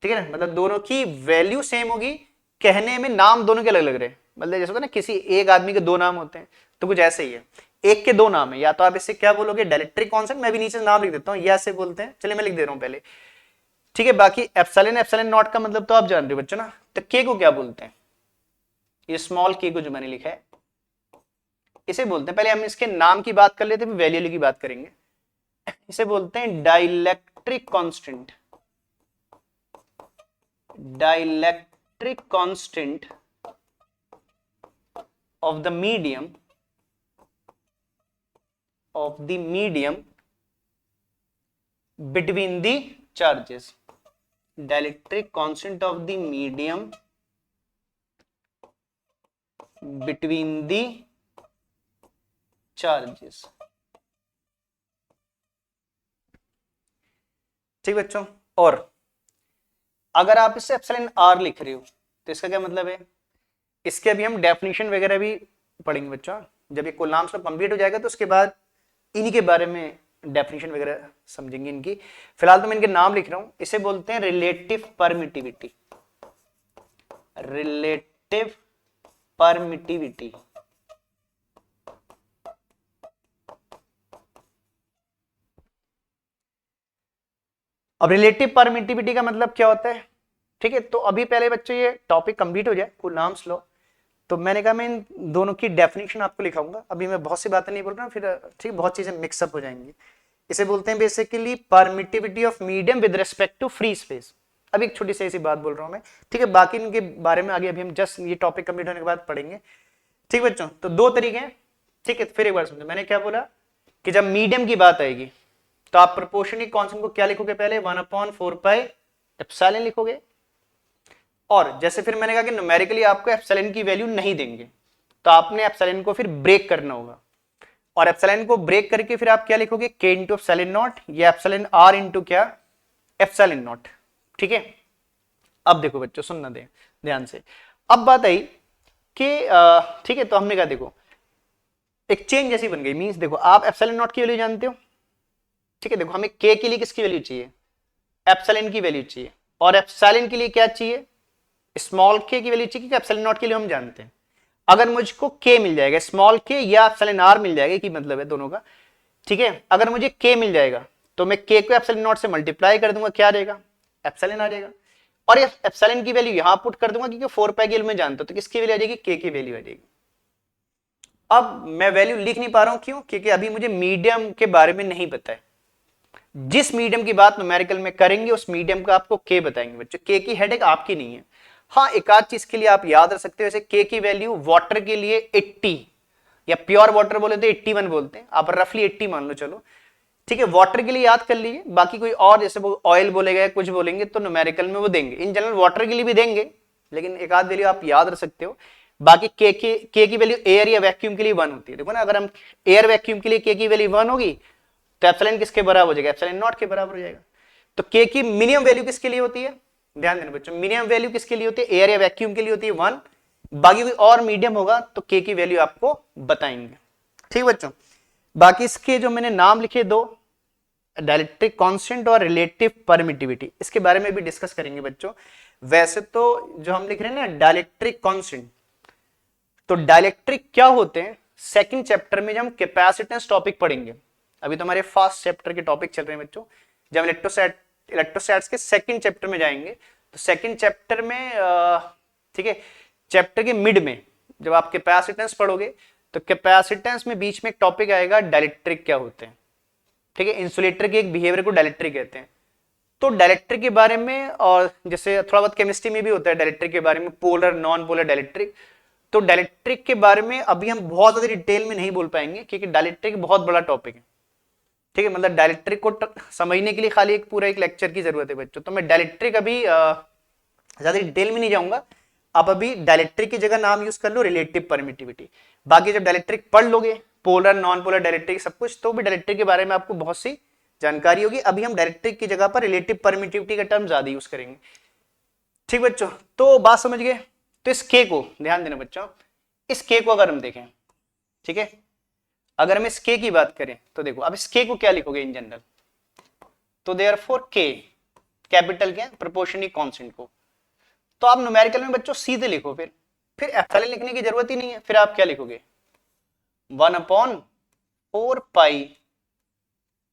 ठीक है ना, मतलब दोनों की वैल्यू सेम होगी, कहने में नाम दोनों के अलग अलग रहे। मतलब जैसे होता है ना, किसी एक आदमी के दो नाम होते हैं, तो कुछ ऐसे ही है, एक के दो नाम है। या तो आप इससे क्या बोलोगे? Dielectric constant. मैं भी नीचे नाम लिख देता हूं, या ऐसे बोलते हैं, चलिए मैं लिख दे रहा हूं पहले। ठीक है, बाकी एप्सिलॉन एप्सिलॉन नॉट का मतलब तो आप जान रहे हो बच्चों ना। तो के को क्या बोलते हैं? ये स्मॉल के को जो मैंने लिखा है इसे बोलते हैं, पहले हम इसके नाम की बात कर लेते हैं, फिर वैल्यू की बात करेंगे। इसे बोलते हैं dielectric constant. Dielectric constant of the medium between the charges. Dielectric constant of the medium between the charges. ठीक बच्चों। और अगर आप इसे एप्सिलॉन आर लिख रहे हो तो इसका क्या मतलब है, इसके अभी हम डेफिनेशन वगैरह भी पढ़ेंगे बच्चों। जब ये कूलम्ब्स लॉ कंप्लीट हो जाएगा तो उसके बाद इन्हीं के बारे में डेफिनेशन वगैरह समझेंगे इनकी। फिलहाल तो मैं इनके नाम लिख रहा हूं। इसे बोलते हैं रिलेटिव परमिटिविटी, रिलेटिव परमिटिविटी। अब रिलेटिव परमिटिविटी का मतलब क्या होता है, ठीक है। तो अभी पहले बच्चों ये टॉपिक कंप्लीट हो जाए कूलम्ब्स लॉ, तो मैंने कहा मैं इन दोनों की डेफिनेशन आपको लिखाऊंगा। अभी मैं बहुत सी बातें नहीं बोल रहा हूँ, फिर ठीक बहुत चीजें मिक्सअप हो जाएंगी। इसे बोलते हैं basically permittivity of medium with respect to free space. अभी एक छोटी सी ऐसी बात बोल रहा हूं मैं, ठीक है। बाकी इनके बारे में आगे अभी हम जस्ट ये टॉपिक कंप्लीट होने के बाद पढ़ेंगे, ठीक बच्चों। तो दो तरीके हैं, ठीक है। फिर एक बार समझो मैंने क्या बोला कि जब मीडियम की बात आएगी तो आप प्रोपोर्शनल कांस्टेंट को क्या लिखोगे, पहले 1/4 पाई एप्सिलॉन लिखोगे। और जैसे फिर मैंने कहा कि न्यूमेरिकली आपको एप्सिलॉन की वैल्यू नहीं देंगे तो आपने एप्सिलॉन को फिर ब्रेक करना होगा। और एप्सिलॉन को ब्रेक करके फिर आप क्या लिखोगे, k इंटू एप्सिलॉन नॉट या एप्सिलॉन r इंटू क्या, एप्सिलॉन नॉट, ठीक है। अब देखो बच्चों सुनना दे ध्यान से। अब बात आई कि ठीक है, तो हमने कहा देखो एक चेन जैसी बन गई। मींस देखो आप एप्सिलॉन नॉट की वैल्यू जानते हो, ठीक है। देखो हमें k के लिए किसकी वैल्यू चाहिए, एप्सिलॉन की वैल्यू चाहिए। और एप्सिलॉन के लिए क्या चाहिए, स्मॉल k की वैल्यू चाहिए, क्योंकि एप्सिलॉन नॉट के लिए हम जानते हैं अगर मुझको k मिल जाएगा, स्मॉल k या एप्सिलॉन r मिल जाएगा, कि मतलब है दोनों का, ठीक है। अगर मुझे k मिल जाएगा तो मैं k को एप्सिलॉन नॉट से मल्टीप्लाई कर दूंगा, क्या आ जाएगा, एप्सिलॉन आ जाएगा। और ये एप्सिलॉन की वैल्यू यहां पुट कर दूंगा क्योंकि 4 पाई की वैल्यू मैं जानता हूं, तो किसकी वैल्यू आ जाएगी, k की वैल्यू आ जाएगी। अब मैं वैल्यू लिख नहीं पा रहा हूं, क्यों, क्योंकि अभी मुझे मीडियम के बारे में नहीं पता है। जिस मीडियम की बात न्यूमेरिकल में करेंगे उस मीडियम का आपको k बताएंगे बच्चों। k की हेडेक आपकी नहीं है। हाँ एक आध चीज के लिए आप याद रख सकते हो, जैसे k की वैल्यू वाटर के लिए 80 या प्योर वाटर बोले तो 81 बोलते हैं, आप रफली 80 मान लो, चलो ठीक है। वाटर के लिए याद कर लीजिए, बाकी कोई और जैसे वो ऑयल बोलेगा कुछ बोलेंगे तो न्यूमेरिकल में वो देंगे। इन जनरल वाटर के लिए भी देंगे, लेकिन एक आध वैल्यू आप याद रख सकते हो। बाकी के की वैल्यू एयर या वैक्यूम के लिए 1 होती है। देखो ना, अगर हम एयर वैक्यूम के लिए के की वैल्यू 1 होगी तो एप्सिलॉन किसके बराबर हो जाएगा, एप्सिलॉन नॉट के बराबर हो जाएगा। तो के की मिनिमम वैल्यू किसके लिए होती है, ध्यान देना बच्चों, मिनिमम वैल्यू किसके लिए होती है, एयर या वैक्यूम के लिए होती है 1। बाकी कोई और मीडियम होगा तो के की वैल्यू आपको बताएंगे, ठीक बच्चों। बाकी इसके जो मैंने नाम लिखे दो, डाइलेक्ट्रिक कांस्टेंट और रिलेटिव परमिटिविटी, इसके बारे में भी डिस्कस करेंगे बच्चों। वैसे तो जो हम लिख रहे हैं ना डाइलेक्ट्रिक कांस्टेंट, तो डाइलेक्ट्रिक क्या होते हैं सेकंड चैप्टर में जब हम कैपेसिटेंस टॉपिक पढ़ेंगे। अभी तो हमारे फर्स्ट चैप्टर के टॉपिक चल रहे हैं बच्चों। जब इलेक्ट्रोस्टैट्स के सेकंड चैप्टर में जाएंगे तो सेकंड चैप्टर में ठीक है, चैप्टर के मिड में जब आप कैपेसिटेंस पढ़ोगे तो कैपेसिटेंस में बीच में एक टॉपिक आएगा डाइलेक्ट्रिक क्या होते हैं, ठीक है। इंसुलेटर के एक बिहेवियर को डाइलेक्ट्रिक कहते हैं। तो डाइलेक्ट्रिक के बारे में, और जैसे थोड़ा बहुत केमिस्ट्री में भी होता है डाइलेक्ट्रिक के बारे में, पोलर नॉन पोलर डाइलेक्ट्रिक। तो डाइलेक्ट्रिक के बारे में अभी हम बहुत ज्यादा डिटेल में नहीं बोल पाएंगे क्योंकि डाइलेक्ट्रिक बहुत बड़ा टॉपिक है, ठीक है। मतलब डाइलेक्ट्रिक को समझने के लिए खाली एक पूरा एक लेक्चर की जरूरत है बच्चों। तो मैं डाइलेक्ट्रिक अभी ज्यादा डिटेल में नहीं जाऊंगा। आप अभी डाइलेक्ट्रिक की जगह नाम यूज कर लो रिलेटिव परमिटिविटी। बाकी जब डाइलेक्ट्रिक पढ़ लोगे, पोलर नॉन पोलर डाइलेक्ट्रिक सब कुछ, तो भी डाइलेक्ट्रिक के बारे में आपको बहुत सी जानकारी होगी। अभी हम डाइलेक्ट्रिक की जगह पर रिलेटिव परमिटिविटी का टर्म ज्यादा यूज करेंगे, ठीक बच्चों। तो बात समझ गए। तो इस के को ध्यान देना बच्चों, इस के को अगर हम देखें, ठीक है, अगर हम इस के की बात करें तो देखो अब इस के को क्या लिखोगे इन जनरल, तो देयरफॉर के कैपिटल के प्रोपोर्शनली कांस्टेंट को, तो आप न्यूमेरिकल में बच्चों सीधे लिखो। फिर एप्सिलॉन लिखने की जरूरत ही नहीं है। फिर आप क्या लिखोगे, 1/4 पाई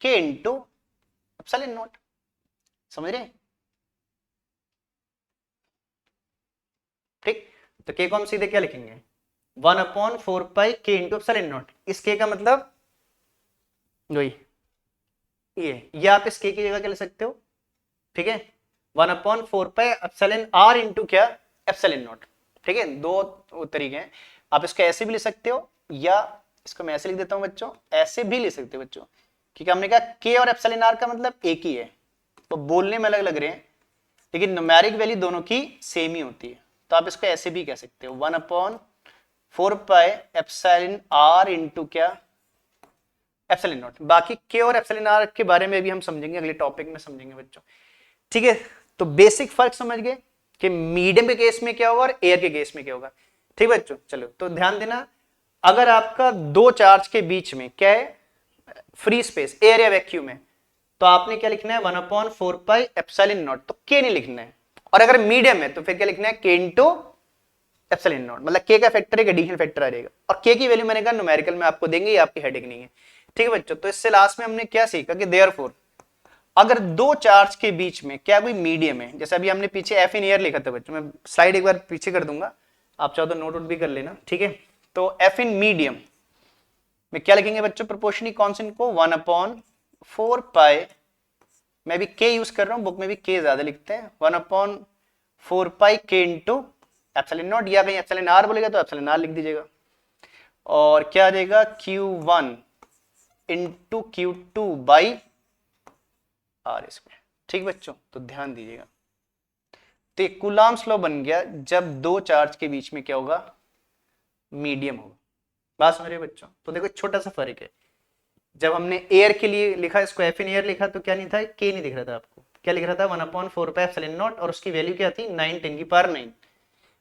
के इंटू एप्सिलॉन नॉट, समझ रहे, ठीक। तो के को हम सीधे क्या लिखेंगे, 1/4 पाई के इंटू एप्सिलॉन नॉट। इस के का मतलब वही ये आप इस के की जगह क्या ले सकते हो, ठीक है, 1/4 पाई एप्सिलॉन आर इंटू क्या, एप्सिलॉन नॉट, ठीक है। दो तरीके हैं, आप इसको ऐसे भी ले सकते हो या इसको मैं ऐसे लिख देता हूं बच्चों, ऐसे भी ले सकते हो बच्चों, क्योंकि हमने कहा के और एप्सिलॉन आर का मतलब एक ही है, तो बोलने में अलग लग रहे हैं लेकिन न्यूमेरिक वैल्यू दोनों की सेम ही होती है। तो आप इसको ऐसे भी कह सकते हो, 1/4 पाई एप्सिलॉन आर इंटू क्या, एप्सिलॉन नॉट। बाकी के और एप्सिलॉन आर के बारे में भी हम समझेंगे, अगले टॉपिक में समझेंगे बच्चों, ठीक है। तो बेसिक फर्क समझ गए कि मीडियम के केस में क्या होगा और एयर के केस में क्या होगा, ठीक है बच्चों। चलो तो ध्यान देना, अगर आपका दो चार्ज के बीच में क्या है, फ्री स्पेस, एयर या वैक्यूम है, तो आपने क्या लिखना है, 1/4 पाई एप्सिलॉन नॉट, तो के नहीं लिखना है। और अगर मीडियम है तो फिर क्या लिखना है, के इंटू एप्सिलॉन नॉट, मतलब के का फैक्टर एक एडिशनल फैक्टर आ जाएगा। और के की वैल्यू मैंने कहा न्यूमेरिकल में आपको देंगे, ये आपकी हेडेक नहीं है, ठीक है बच्चों। तो इससे लास्ट में हमने क्या सीखा कि देयरफॉर अगर दो चार्ज के बीच में क्या कोई मीडियम है, जैसे अभी हमने पीछे एफ इन एयर लिखा था बच्चों, मैं स्लाइड एक बार पीछे कर दूंगा, आप चाहो तो नोट आउट भी कर लेना, ठीक है। तो एफ इन मीडियम में क्या लिखेंगे बच्चों, प्रोपोर्शनली कांस्टेंट को 1/4 पाई, मैं भी के यूज कर रहा हूं, बुक में भी के ज्यादा लिखते हैं, 1/4 पाई के इंटू एप्सिलॉन नॉट, या कहीं एप्सिलॉन आर बोलेगा तो एप्सिलॉन आर लिख दीजिएगा। और क्या आ जाएगा, Q1 into Q2 by r square, ठीक बच्चों। तो ध्यान दीजिएगा, तो एक कूलाम्स लॉ बन गया जब दो चार्ज के बीच में क्या होगा, मीडियम होगा। बात समझ रहे बच्चों। तो देखो छोटा सा फर्क है, जब हमने एयर के लिए लिखा, इसको एफ इन एयर लिखा तो क्या नहीं था, के नहीं दिख रहा था आपको, क्या लिख रहा था, 1/4 पाई एप्सिलॉन नॉट, और उसकी वैल्यू क्या थी, 9 × 10⁹।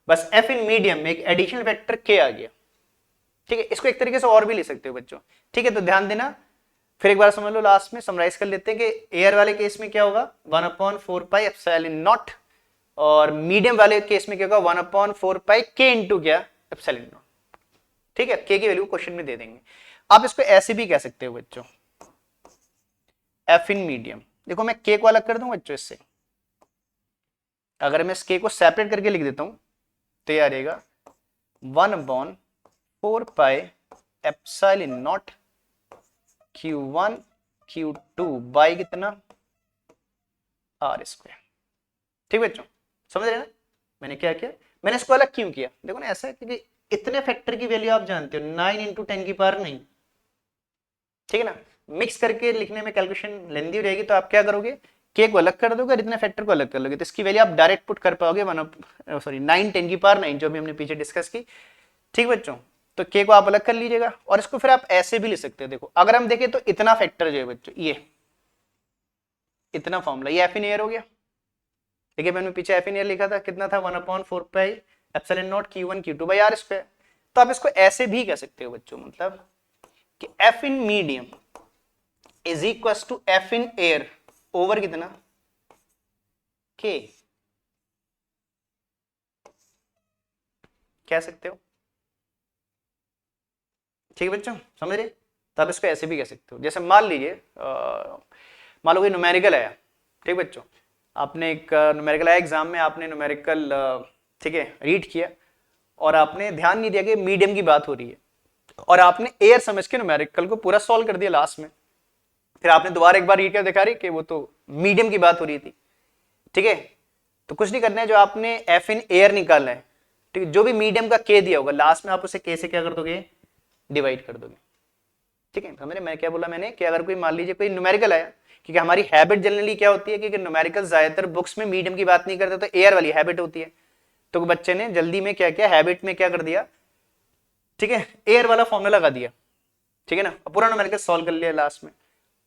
बस एफ इन मीडियम में एक एडिशनल वेक्टर के आ गया, ठीक है। इसको एक तरीके से और भी ले सकते हो बच्चों, ठीक है। तो ध्यान देना, फिर एक बार समझ लो, लास्ट में समराइज कर लेते हैं कि एयर वाले केस में क्या होगा, 1/4 पाई एप्सिलॉन नॉट, और मीडियम वाले केस में क्या होगा, 1/4 पाई के इंटू क्या, एप्सिलॉन नॉट, ठीक है। के की वैल्यू क्वेश्चन में दे देंगे। आप इसको ऐसे भी कह सकते हो बच्चों, एफ इन मीडियम, देखो मैं के को अलग कर दूं बच्चों इससे, अगर मैं इस के को सेपरेट करके लिख देता हूं तो ये आ जाएगा 1/4 pi epsilon nought Q1 Q2 by कितना, आर स्क्वायर, ठीक बच्चों। समझ रहे ना मैंने क्या किया, मैंने इसको अलग क्यों किया, देखो ना ऐसा है क्योंकि इतने फैक्टर की वैल्यू आप जानते हो, 9 × 10⁹ ठीक है ना। मिक्स करके लिखने में कैलकुलेशन लेंदी हो जाएगी, तो आप क्या करोगे, के को अलग कर दोगे और इतने फैक्टर को अलग कर लोगे, तो इसकी वैल्यू आप डायरेक्ट पुट कर पाओगे 9 × 10⁹, जो भी हमने पीछे डिस्कस की, ठीक बच्चों। तो के को आप अलग कर लीजिएगा, और इसको फिर आप ऐसे भी लिख सकते हो। देखो अगर हम देखें तो इतना फैक्टर जो है बच्चों, ये इतना फॉर्मूला, ये एफ इन एयर हो गया, देखिए मैंने पीछे एफ इन एयर लिखा था, कितना था, 1/4 pi epsilon nought Q1 Q2 by r square. तो आप इसको ऐसे भी कह सकते हो बच्चों, मतलब कि F in medium is equal to F in air over कितना, के, कह सकते हो, ठीक है बच्चों, समझ रहे। तो आप इसको ऐसे भी कह सकते हो, जैसे मान लीजिए मान लो कोई न्यूमेरिकल आया, ठीक बच्चों, आपने एक न्यूमेरिकल आया एग्जाम में, आपने न्यूमेरिकल ठीक है रीड किया, और आपने ध्यान नहीं दिया कि मीडियम की बात हो रही है, और आपने एयर समझ के न्यूमेरिकल को पूरा सॉल्व कर दिया लास्ट में, फिर आपने दोबारा एक बार रीड कर दिखा रही कि वो तो मीडियम की बात हो रही थी, ठीक है। तो कुछ नहीं करना है, जो आपने एफ इन एयर निकालना है, ठीक है, जो भी मीडियम का के दिया होगा लास्ट में आप उसे के से क्या कर दोगे, डिवाइड कर दोगे, ठीक है। समझ रहे मैं क्या बोला मैंने, कि अगर कोई मान लीजिए कोई न्यूमेरिकल आया, क्योंकि हमारी हैबिट जनरली क्या होती है कि न्यूमेरिकल ज्यादातर बुक्स में मीडियम की बात नहीं करते, तो एयर वाली हैबिट होती है, तो बच्चे ने जल्दी में क्या किया, हैबिट में क्या कर दिया, ठीक है, एयर वाला फॉर्मूला लगा दिया, ठीक है ना, पूरा न्यूमेरिकल सॉल्व कर लिया लास्ट में।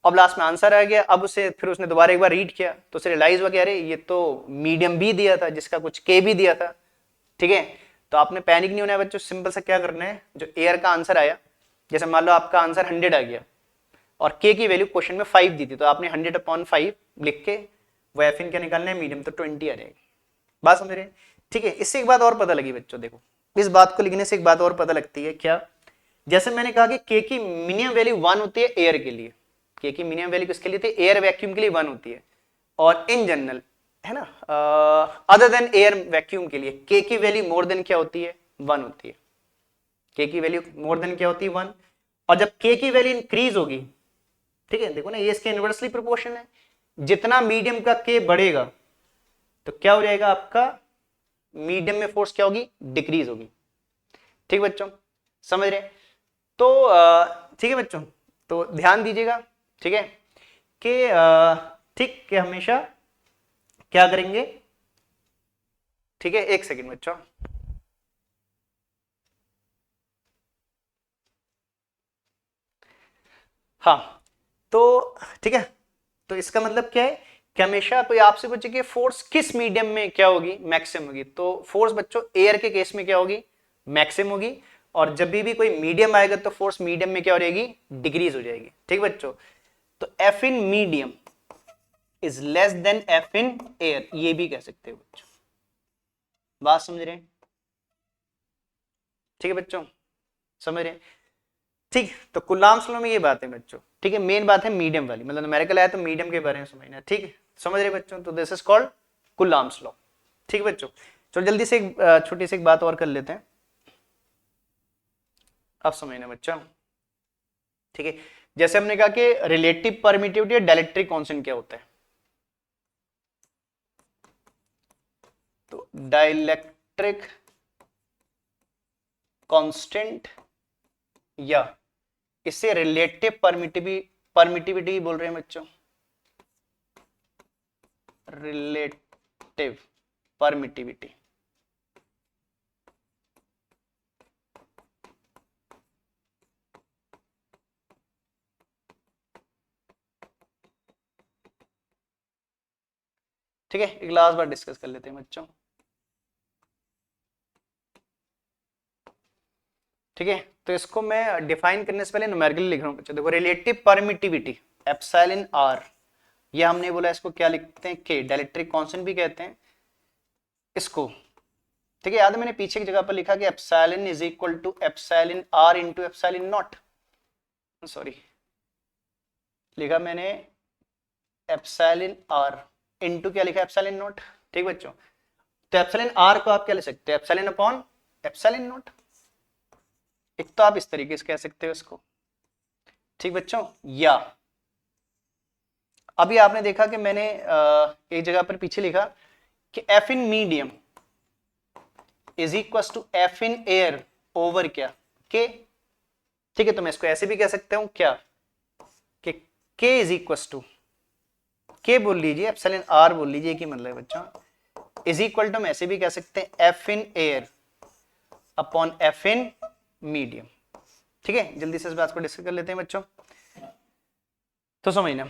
अब लास्ट में आंसर आ गया, अब उसे फिर उसने दोबारा एक बार रीड किया, तो उसे रियलाइज हुआ कि अरे ये तो मीडियम भी दिया था, जिसका कुछ के भी दिया था, ठीक है। तो आपने पैनिक नहीं होना है बच्चों, सिंपल सा क्या करना है, जो एयर का आंसर आया, जैसे मान लो आपका आंसर 100 आ गया और के की वैल्यू क्वेश्चन में 5 दी थी, तो आपने 100/5 लिख के वो एफ इन क्या निकालना है, मीडियम, तो 20 आ जाएगी। बात समझ रहे हैं, ठीक है। इससे एक बात और पता लगी बच्चों, देखो इस बात को लिखने से एक बात और पता लगती है, क्या, जैसे मैंने कहा कि के की मिनिमम वैल्यू 1 होती है एयर के लिए, के की मिनिमम वैल्यू किसके लिए थी, एयर वैक्यूम के लिए 1 होती है, और इन जनरल है ना, अदर देन एयर वैक्यूम के लिए के की वैल्यू मोर देन क्या होती है, 1 होती है, के की वैल्यू मोर देन क्या होती है, 1। और जब के की वैल्यू इंक्रीज होगी, ठीक है, देखो ना ये इसके इनवर्सली प्रोपोर्शन है, जितना मीडियम का के बढ़ेगा तो क्या हो जाएगा आपका, मीडियम में फोर्स क्या होगी, डिक्रीज होगी, ठीक बच्चों, समझ रहे। तो ठीक है बच्चों, तो ध्यान दीजिएगा, ठीक है, कि ठीक है हमेशा क्या करेंगे, ठीक है, एक सेकंड बच्चों, हाँ, तो ठीक है, तो इसका मतलब क्या है कि हमेशा कोई आपसे पूछे कि फोर्स किस मीडियम में क्या होगी, मैक्सिमम होगी, तो फोर्स बच्चों एयर के केस में क्या होगी, मैक्सिमम होगी। और जब भी कोई मीडियम आएगा तो फोर्स मीडियम में क्या हो जाएगी, डिक्रीज हो जाएगी। ठीक बच्चों, तो F in medium is less than F in air, ये भी कह सकते हो बच्चों। बात समझ रहे हैं? ठीक है बच्चों, समझ रहे हैं? ठीक, तो कुलाम्स लॉ में ये बात है बच्चों। ठीक है, मेन बात है मीडियम वाली, मतलब न्यूमेरिकल आया तो मीडियम के बारे में समझना। ठीक है, समझ रहे बच्चों? तो this is called Coulomb's law. ठीक है बच्चों, चलो जल्दी से एक छोटी सी एक बात और कर लेते हैं, अब समझना बच्चों। ठीक है, जैसे हमने कहा कि रिलेटिव परमिटिविटी और डाइलेक्ट्रिक कांस्टेंट क्या होता है, तो डाइलेक्ट्रिक कांस्टेंट या इसे रिलेटिव परमिटिविटी बोल रहे हैं बच्चों, रिलेटिव परमिटिविटी। ठीक है, एक लास्ट बार डिस्कस कर लेते हैं बच्चों। ठीक है, तो इसको मैं डिफाइन करने से पहले न्यूमेरिकली लिख रहा हूं बच्चों। देखो, रिलेटिव परमिटिविटी एप्सिलॉन आर, ये हमने बोला इसको क्या लिखते हैं, के, डाइलेक्ट्रिक कांस्टेंट भी कहते हैं इसको। ठीक है, याद है मैंने पीछे की जगह पर लिखा कि epsilon is equal to epsilon r into epsilon nought, sorry लिखा मैंने एप्सिलॉन आर इनटू क्या लिखा, एप्सिलॉन नॉट। ठीक बच्चों, तो एप्सिलॉन आर को आप क्या ले सकते हैं, एप्सिलॉन अपॉन एप्सिलॉन नॉट। एक तो आप इस तरीके से कह सकते हो इसको। ठीक बच्चों, या अभी आपने देखा कि मैंने एक जगह पर पीछे लिखा कि F in medium is equal to F in air over क्या, के। ठीक है, तो मैं इसको ऐसे भी कह सकता हूं क्या, कि के इज इक्वल टू, के बोल लीजिए, एप्सिलॉन आर बोल लीजिए, कि मतलब बच्चों इज इक्वल टू हम ऐसे भी कह सकते हैं F in air upon F in medium. ठीक है, जल्दी से इस बात को डिस्कस कर लेते हैं बच्चों, तो समझना।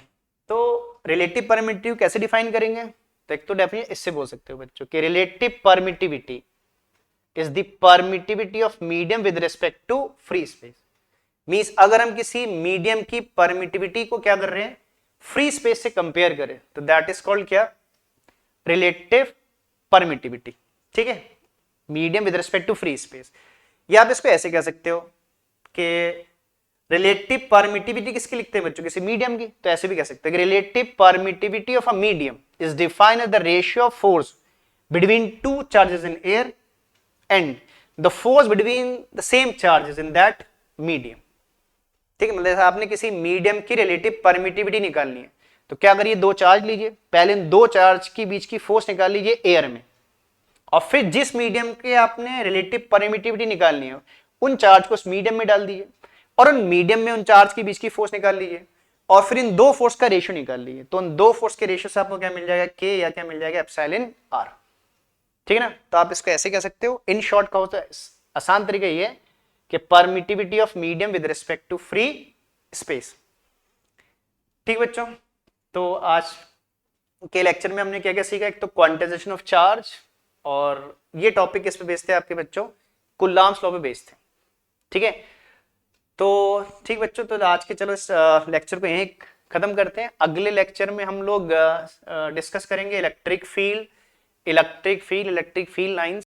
तो रिलेटिव परमिटिव कैसे डिफाइन करेंगे, तो एक तो डेफिनेशन इससे बोल सकते हो बच्चों कि relative permittivity is the permittivity of medium with respect to free space. Means अगर हम किसी मीडियम की परमिटिविटी को क्या कर रहे हैं, फ्री स्पेस से कंपेयर करें, तो दैट इज कॉल्ड क्या, रिलेटिव परमिटिविटी। ठीक है, medium with respect to free space. या आप इसको ऐसे कह सकते हो कि रिलेटिव परमिटिविटी किसकी लिखते हैं बच्चों, किसी मीडियम की, तो ऐसे भी कह सकते हैं कि relative permittivity of a medium is defined as the ratio of force between two charges in air and the force between the same charges in that medium. ठीक है, मतलब आपने किसी मीडियम की रिलेटिव परमिटिविटी निकालनी है, तो क्या करिए, दो चार्ज लीजिए, पहले इन दो चार्ज के बीच की फोर्स निकाल लीजिए एयर में, और फिर जिस मीडियम के आपने रिलेटिव परमिटिविटी निकालनी है उन चार्ज को उस मीडियम में डाल दीजिए, और उन मीडियम में उन चार्ज के बीच की फोर्स निकाल लीजिए, और फिर इन दो फोर्स का रेशियो निकाल लीजिए, तो उन दो फोर्स के रेशियो से आपको क्या मिल जाएगा, के, या क्या मिल जाएगा, एप्सिलॉन आर। ठीक है ना, तो आप इसको ऐसे कह सकते हो। इन शॉर्ट का होता है आसान तरीका ये है कि permittivity of medium with respect to free space. ठीक बच्चों, तो आज के लेक्चर में हमने क्या क्या सीखा, एक तो क्वांटाइजेशन ऑफ चार्ज, और ये टॉपिक किस पे बेस्ड थे आपके बच्चों, कुलाम्स लॉ पे बेस्ड थे। ठीक है, तो ठीक बच्चों, तो आज के चलो इस लेक्चर को यहीं खत्म करते हैं। अगले लेक्चर में हम लोग डिस्कस करेंगे electric field, electric field lines